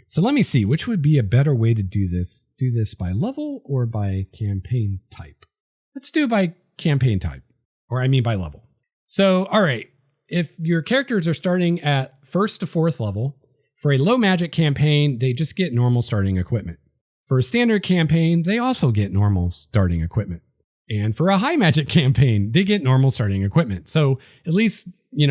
So let me see, which would be a better way to do this? Do this by level or by campaign type? Let's do by campaign type, or I mean by level. So, all right, if your characters are starting at first to fourth level, for a low magic campaign, they just get normal starting equipment. For a standard campaign, they also get normal starting equipment. And for a high magic campaign, they get normal starting equipment. So at least,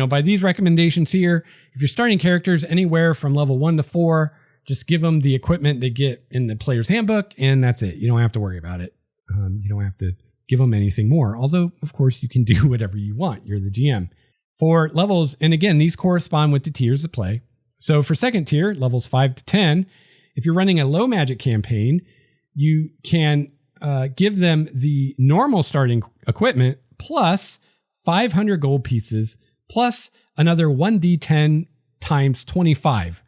by these recommendations here, if you're starting characters anywhere from level 1 to 4, just give them the equipment they get in the player's handbook, and that's it. You don't have to worry about it. You don't have to give them anything more. Although, of course, you can do whatever you want. You're the GM. For levels, and again, these correspond with the tiers of play. So for second tier, levels 5 to 10, if you're running a low magic campaign, you can give them the normal starting equipment plus 500 gold pieces plus another 1d10 times 25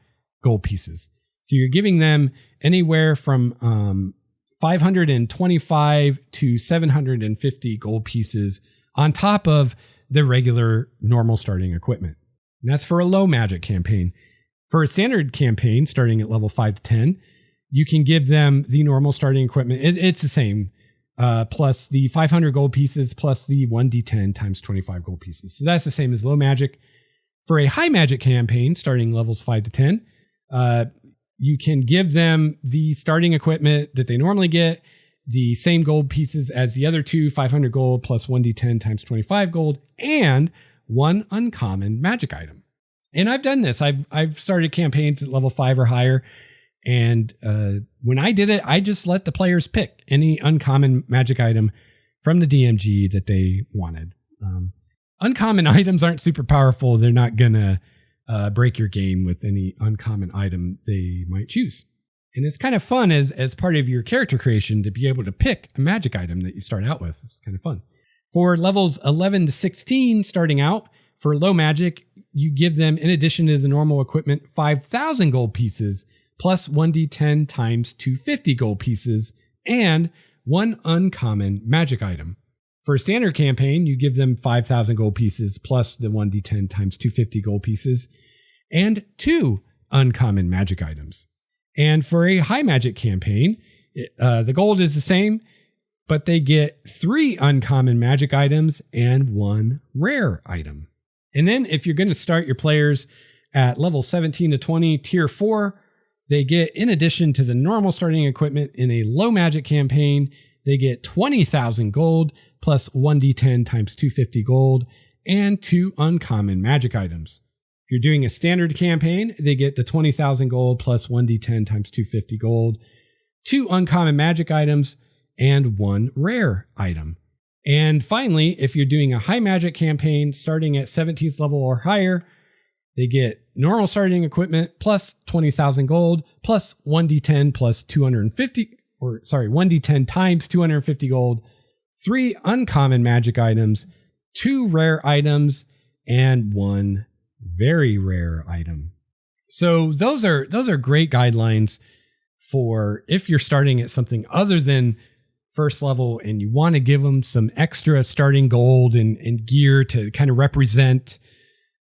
gold pieces. So you're giving them anywhere from 525 to 750 gold pieces on top of the regular normal starting equipment. And that's for a low magic campaign. For a standard campaign, starting at level 5 to 10, you can give them the normal starting equipment. It's the same, plus the 500 gold pieces, plus the 1d10 times 25 gold pieces. So that's the same as low magic. For a high magic campaign, starting levels 5 to 10, you can give them the starting equipment that they normally get, the same gold pieces as the other 2, 500 gold plus 1d10 times 25 gold, and 1 uncommon magic item. And I've done this. I've started campaigns at level 5 or higher. And when I did it, I just let the players pick any uncommon magic item from the DMG that they wanted. Uncommon items aren't super powerful. They're not going to break your game with any uncommon item they might choose. And it's kind of fun as part of your character creation to be able to pick a magic item that you start out with. It's kind of fun. For levels 11 to 16 starting out, for low magic, you give them, in addition to the normal equipment, 5,000 gold pieces plus 1d10 times 250 gold pieces and 1 uncommon magic item. For a standard campaign, you give them 5,000 gold pieces plus the 1d10 times 250 gold pieces and 2 uncommon magic items. And for a high magic campaign, the gold is the same, but they get 3 uncommon magic items and 1 rare item. And then if you're going to start your players at level 17 to 20, tier 4, they get, in addition to the normal starting equipment in a low magic campaign, they get 20,000 gold plus 1d10 times 250 gold and 2 uncommon magic items. If you're doing a standard campaign, they get the 20,000 gold plus 1d10 times 250 gold, 2 uncommon magic items, and 1 rare item. And finally, if you're doing a high magic campaign starting at 17th level or higher, they get normal starting equipment plus 20,000 gold plus 1d10 plus 1d10 times 250 gold, 3 uncommon magic items, 2 rare items, and 1 very rare item. So those are great guidelines for if you're starting at something other than first level and you want to give them some extra starting gold and gear to kind of represent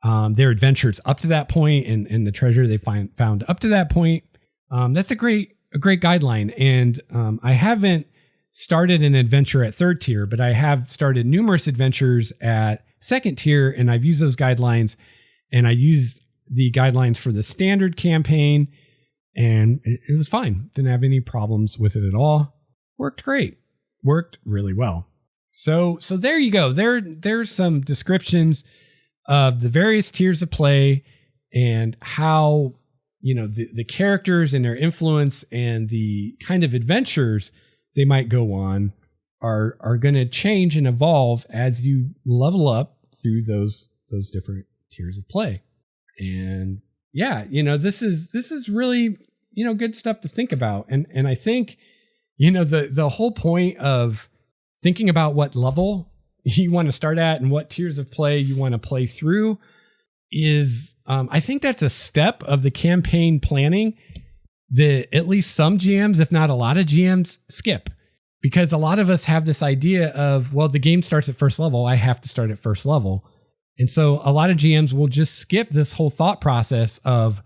their adventures up to that point and the treasure they found up to that point. That's a great guideline. And I haven't started an adventure at third tier, but I have started numerous adventures at second tier, and I've used those guidelines, and I used the guidelines for the standard campaign, and it was fine. Didn't have any problems with it at all. Worked great. Worked really well. So there you go. There's some descriptions of the various tiers of play and how, the characters and their influence and the kind of adventures they might go on are going to change and evolve as you level up through those different tiers of play. And yeah, this is really, good stuff to think about. And I think, the whole point of thinking about what level you want to start at and what tiers of play you want to play through is, I think that's a step of the campaign planning that at least some GMs, if not a lot of GMs, skip. Because a lot of us have this idea of, well, the game starts at first level, I have to start at first level. And so a lot of GMs will just skip this whole thought process of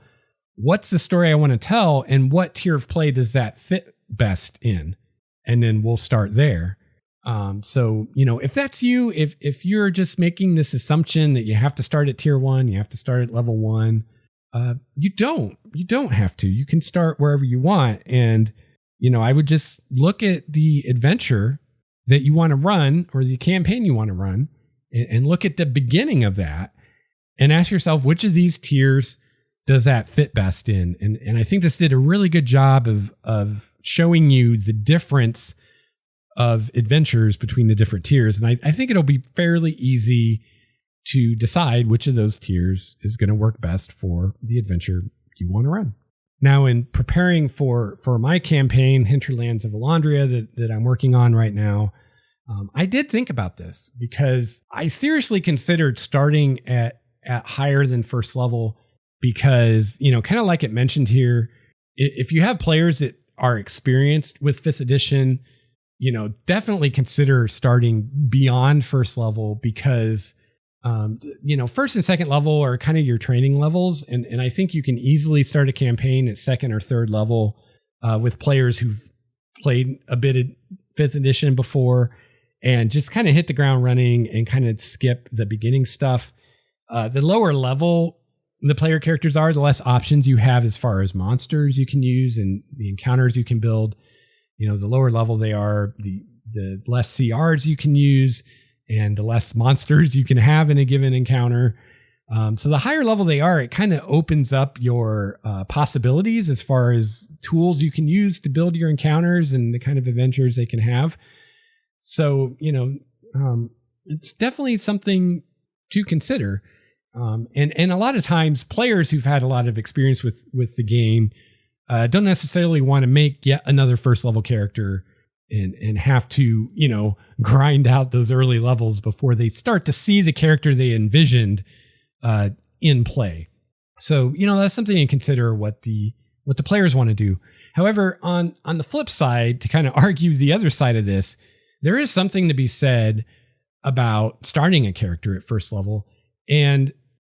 what's the story I want to tell and what tier of play does that fit best in? And then we'll start there. So, if that's you, if you're just making this assumption that you have to start at tier 1, you have to start at level 1, you don't have to. You can start wherever you want. And, I would just look at the adventure that you want to run or the campaign you want to run and look at the beginning of that and ask yourself, which of these tiers does that fit best in? And I think this did a really good job of showing you the difference of adventures between the different tiers. And I think it'll be fairly easy to decide which of those tiers is going to work best for the adventure you want to run. Now, in preparing for my campaign, Hinterlands of Elandria, that I'm working on right now, I did think about this because I seriously considered starting at higher than first level because, kind of like it mentioned here, if you have players that are experienced with 5th edition, definitely consider starting beyond first level because, first and second level are kind of your training levels. And I think you can easily start a campaign at second or third level with players who've played a bit of 5th edition before and just kind of hit the ground running and kind of skip the beginning stuff. The lower level the player characters are, the less options you have as far as monsters you can use and the encounters you can build. The lower level they are, the less CRs you can use and the less monsters you can have in a given encounter. So the higher level they are, it kind of opens up your possibilities as far as tools you can use to build your encounters and the kind of adventures they can have. So, it's definitely something to consider. And a lot of times players who've had a lot of experience with the game don't necessarily want to make yet another first level character and have to, grind out those early levels before they start to see the character they envisioned in play. So, that's something to consider what the players want to do. However, on the flip side, to kind of argue the other side of this, there is something to be said about starting a character at first level. And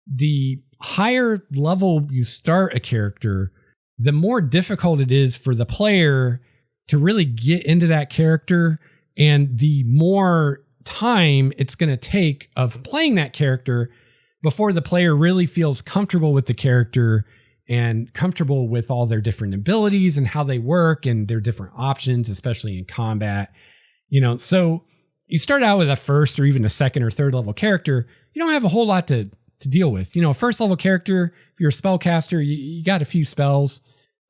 the higher level you start a character, the more difficult it is for the player to really get into that character, and the more time it's going to take of playing that character before the player really feels comfortable with the character and comfortable with all their different abilities and how they work and their different options, especially in combat. So you start out with a first or even a second or third level character, you don't have a whole lot to deal with. A first level character, if you're a spellcaster, you got a few spells.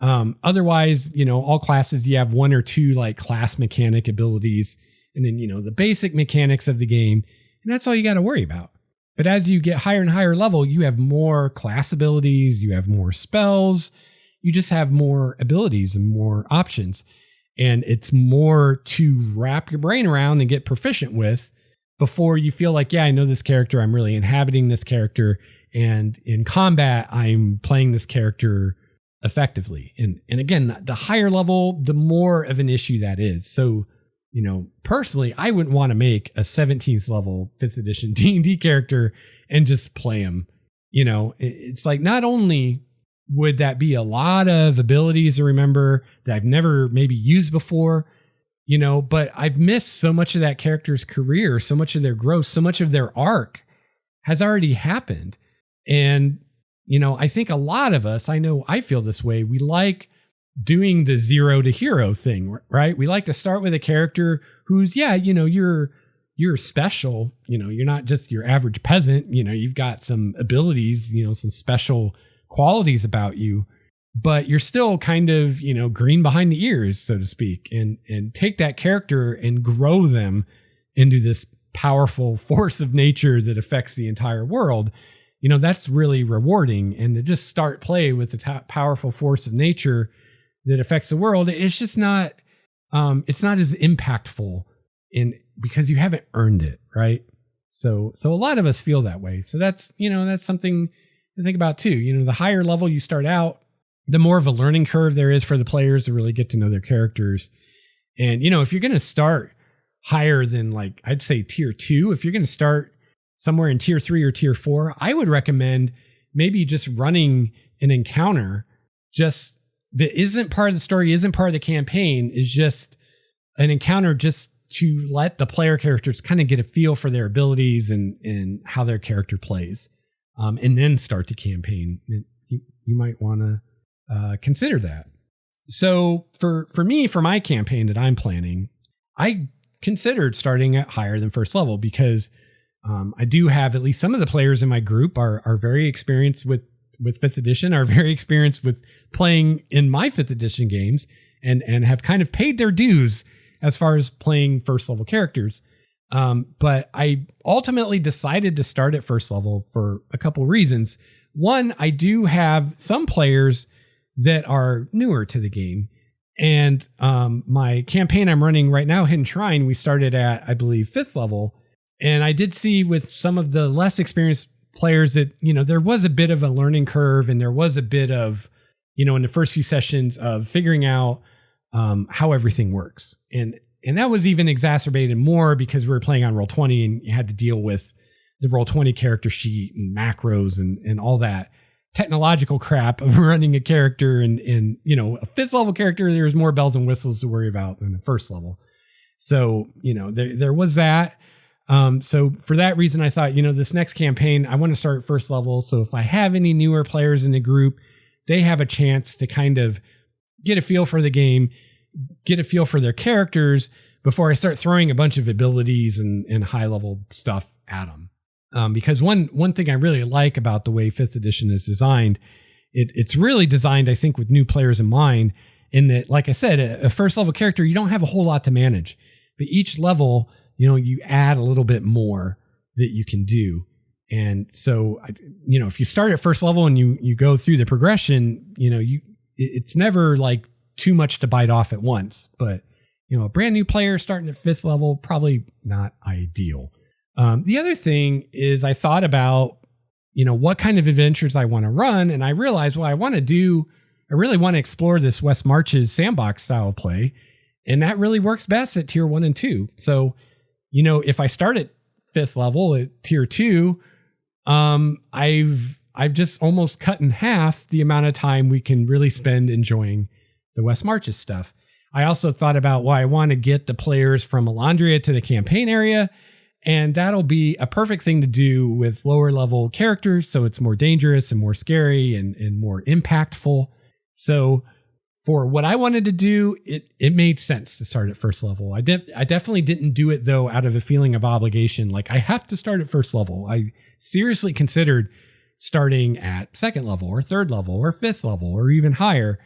Otherwise, all classes, you have one or two like class mechanic abilities, and then, the basic mechanics of the game, and that's all you got to worry about. But as you get higher and higher level, you have more class abilities, you have more spells, you just have more abilities and more options. And it's more to wrap your brain around and get proficient with before you feel like, yeah, I know this character, I'm really inhabiting this character, and in combat, I'm playing this character effectively. And again, the higher level, the more of an issue that is. So, personally, I wouldn't want to make a 17th level 5th edition D&D character and just play him. It's like, not only would that be a lot of abilities to remember that I've never maybe used before, but I've missed so much of that character's career, so much of their growth, so much of their arc has already happened. And, I think a lot of us, I know I feel this way. We like doing the 0 to hero thing, right? We like to start with a character who's, you're special, you're not just your average peasant, you've got some abilities, some special qualities about you, but you're still kind of, green behind the ears, so to speak, and take that character and grow them into this powerful force of nature that affects the entire world. That's really rewarding. And to just start play with the powerful force of nature that affects the world, it's just not, it's not as impactful because you haven't earned it, right? So a lot of us feel that way. So that's something to think about too. The higher level you start out, the more of a learning curve there is for the players to really get to know their characters. And, if you're going to start higher than I'd say tier 2, if you're going to start somewhere in tier 3 or tier 4, I would recommend maybe just running an encounter just that isn't part of the story, isn't part of the campaign, is just an encounter just to let the player characters kind of get a feel for their abilities and how their character plays, and then start the campaign. You might want to consider that. So for me, for my campaign that I'm planning, I considered starting at higher than first level because I do have at least some of the players in my group are very experienced with 5th edition, are very experienced with playing in my 5th edition games and have kind of paid their dues as far as playing first level characters. But I ultimately decided to start at first level for a couple reasons. One, I do have some players that are newer to the game. And my campaign I'm running right now, Hidden Shrine, we started at, I believe, 5th level. And I did see with some of the less experienced players that, there was a bit of a learning curve, and there was a bit of, in the first few sessions of figuring out how everything works. And that was even exacerbated more because we were playing on Roll20 and you had to deal with the Roll20 character sheet and macros and all that technological crap of running a character. And a 5th level character, there's more bells and whistles to worry about than the first level. So, there was that. So for that reason, I thought, this next campaign, I want to start at first level. So if I have any newer players in the group, they have a chance to kind of get a feel for the game, get a feel for their characters before I start throwing a bunch of abilities and high level stuff at them. Because one thing I really like about the way 5th edition is designed, it's really designed, I think, with new players in mind, in that, like I said, a first level character, you don't have a whole lot to manage, but each level, you add a little bit more that you can do. And so, if you start at first level and you go through the progression, it's never like too much to bite off at once, but a brand new player starting at 5th level, probably not ideal. The other thing is I thought about, what kind of adventures I want to run. And I realized I really want to explore this West Marches sandbox style of play. And that really works best at tier 1 and 2. So, if I start at 5th level at tier 2, I've just almost cut in half the amount of time we can really spend enjoying the West Marches stuff. I also thought about I want to get the players from Elandria to the campaign area, and that'll be a perfect thing to do with lower level characters, so it's more dangerous and more scary and more impactful. So for what I wanted to do, it made sense to start at first level. I definitely didn't do it, though, out of a feeling of obligation, like I have to start at first level. I seriously considered starting at 2nd level or 3rd level or 5th level or even higher.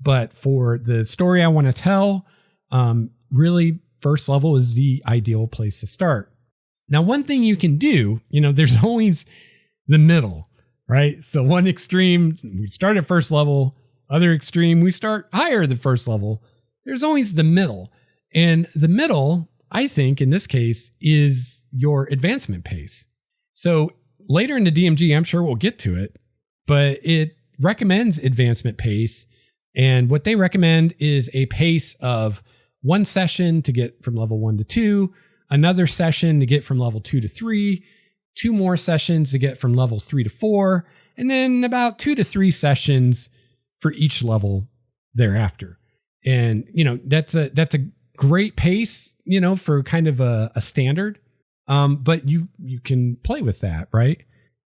But for the story I want to tell, really first level is the ideal place to start. Now, one thing you can do, there's always the middle, right? So one extreme, we start at first level. Other extreme, we start higher than first level. There's always the middle. And the middle, I think, in this case, is your advancement pace. So later in the DMG, I'm sure we'll get to it, but it recommends advancement pace. And what they recommend is a pace of 1 session to get from level 1 to 2, another session to get from level 2 to 3, 2 more sessions to get from level 3 to 4, and then about 2 to 3 sessions for each level thereafter. And, that's a great pace, for kind of a standard. But you can play with that, right?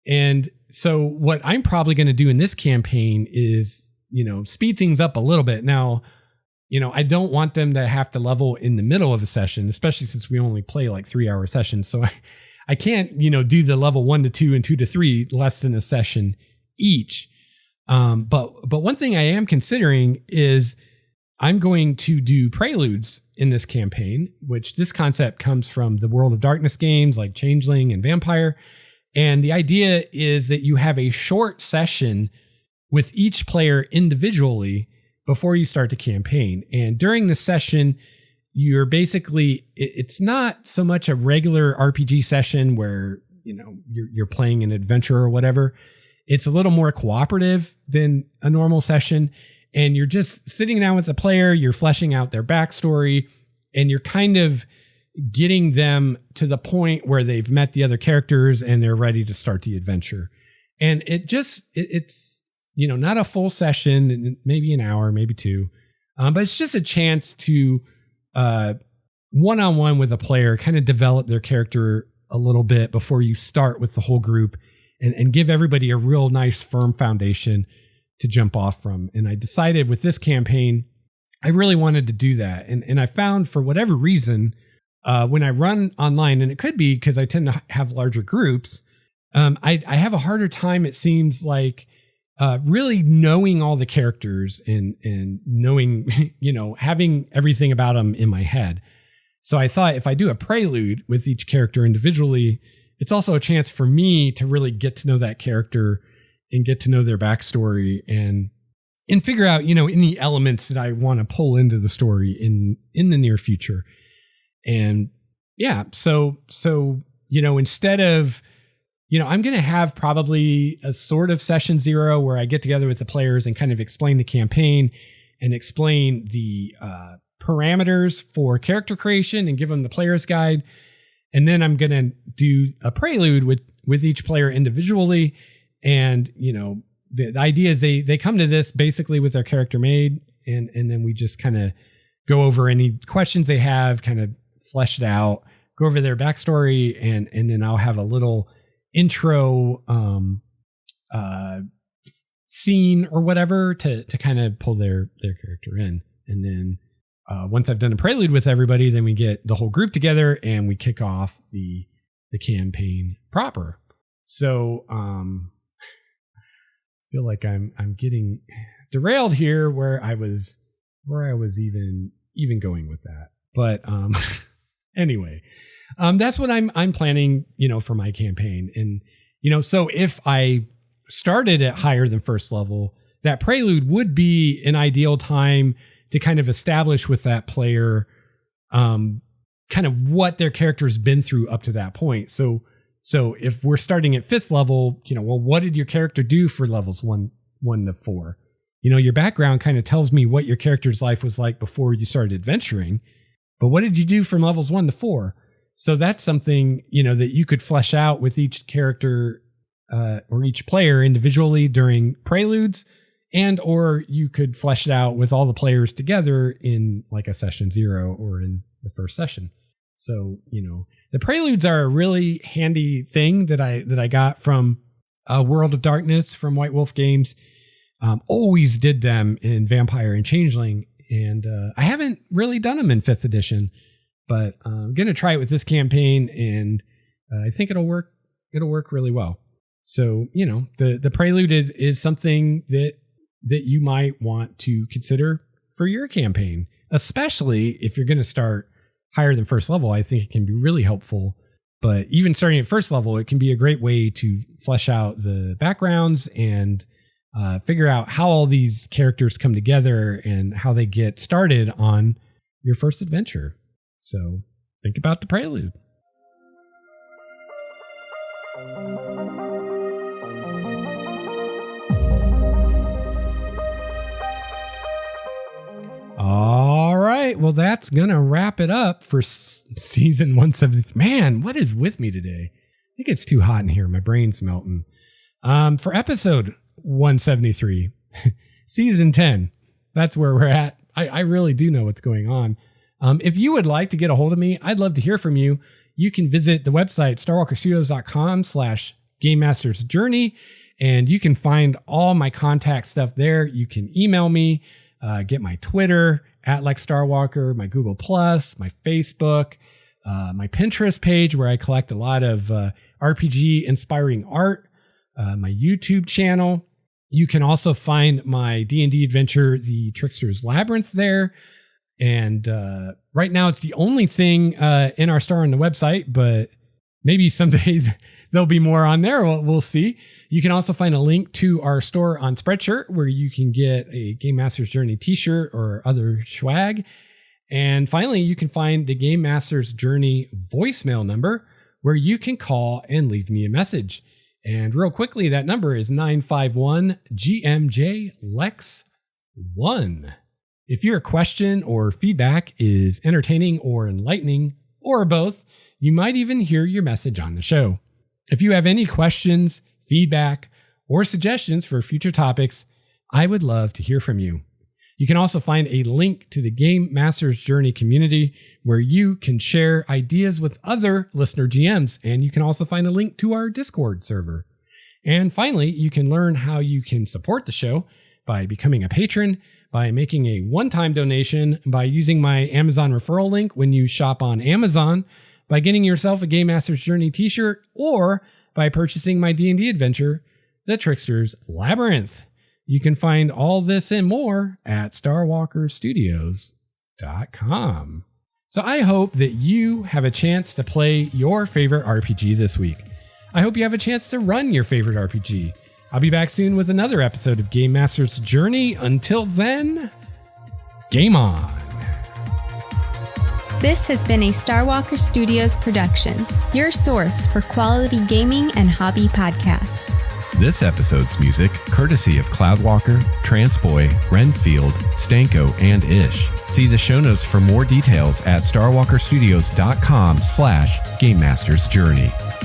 And so what I'm probably going to do in this campaign is, speed things up a little bit. Now, I don't want them to have to level in the middle of a session, especially since we only play like 3-hour sessions. So I can't, do the level 1 to 2 and 2 to 3 less than a session each. But one thing I am considering is I'm going to do preludes in this campaign, which this concept comes from the World of Darkness games like Changeling and Vampire. And the idea is that you have a short session with each player individually before you start the campaign. And during the session, you're basically, it's not so much a regular RPG session where, you're playing an adventure or whatever. It's a little more cooperative than a normal session. And you're just sitting down with the player, you're fleshing out their backstory, and you're kind of getting them to the point where they've met the other characters and they're ready to start the adventure. And it's not a full session, maybe an hour, maybe 2, but it's just a chance to one-on-one with a player, kind of develop their character a little bit before you start with the whole group, and give everybody a real nice firm foundation to jump off from. And I decided with this campaign, I really wanted to do that. And I found, for whatever reason, when I run online, and it could be because I tend to have larger groups, I have a harder time, it seems like, really knowing all the characters and knowing, having everything about them in my head. So I thought if I do a prelude with each character individually, it's also a chance for me to really get to know that character and get to know their backstory and figure out, any elements that I want to pull into the story in the near future. And yeah, so, instead of, I'm going to have probably a sort of session 0 where I get together with the players and kind of explain the campaign and explain the parameters for character creation and give them the player's guide. And then I'm going to do a prelude with each player individually. And, the idea is they come to this basically with their character made. And then we just kind of go over any questions they have, kind of flesh it out, go over their backstory. And then I'll have a little intro scene or whatever to kind of pull their character in. And then once I've done a prelude with everybody, then we get the whole group together and we kick off the campaign proper. So I feel like I'm getting derailed here where I was even going with that. But anyway, that's what I'm planning, for my campaign. And, so if I started at higher than first level, that prelude would be an ideal time to kind of establish with that player, kind of what their character has been through up to that point. So if we're starting at 5th level, what did your character do for levels 1 to 4? Your background kind of tells me what your character's life was like before you started adventuring, but what did you do from levels 1 to 4? So that's something, that you could flesh out with each character, or each player individually during preludes, and or you could flesh it out with all the players together in like a session 0 or in the first session. So, the preludes are a really handy thing that I got from World of Darkness from White Wolf Games. Always did them in Vampire and Changeling, and I haven't really done them in 5th edition, but I'm going to try it with this campaign, and I think it'll work. It'll work really well. So, the prelude is something that you might want to consider for your campaign, especially if you're going to start higher than first level. I think it can be really helpful, but even starting at first level, it can be a great way to flesh out the backgrounds and figure out how all these characters come together and how they get started on your first adventure. So think about the prelude. All right. Well, that's going to wrap it up for season 173. Man, what is with me today? I think it's too hot in here. My brain's melting. For episode 173, season 10, that's where we're at. I really do know what's going on. If you would like to get a hold of me, I'd love to hear from you. you can visit the website starwalkerstudios.com/GameMastersJourney, and you can find all my contact stuff there. You can email me, get my Twitter @LexStarwalker, my Google+, my Facebook, my Pinterest page where I collect a lot of RPG inspiring art, my YouTube channel. You can also find my D&D adventure, The Trickster's Labyrinth, there. And right now it's the only thing in our store on the website, but maybe someday there'll be more on there. We'll see. You can also find a link to our store on Spreadshirt where you can get a Game Master's Journey t-shirt or other swag. And finally, you can find the Game Master's Journey voicemail number where you can call and leave me a message. And real quickly, that number is 951-GMJ-LEX-1. If your question or feedback is entertaining or enlightening, or both, you might even hear your message on the show. If you have any questions, feedback, or suggestions for future topics, I would love to hear from you. You can also find a link to the Game Master's Journey community where you can share ideas with other listener GMs, and you can also find a link to our Discord server. And finally, you can learn how you can support the show by becoming a patron, by making a one-time donation, by using my Amazon referral link when you shop on Amazon, by getting yourself a Game Master's Journey t-shirt, or by purchasing my D&D adventure, The Trickster's Labyrinth. You can find all this and more at StarwalkerStudios.com. So I hope that you have a chance to play your favorite RPG this week. I hope you have a chance to run your favorite RPG. I'll be back soon with another episode of Game Master's Journey. Until then, game on. This has been a Starwalker Studios production, your source for quality gaming and hobby podcasts. This episode's music, courtesy of Cloudwalker, Transboy, Renfield, Stanko, and Ish. See the show notes for more details at starwalkerstudios.com/GameMastersJourney.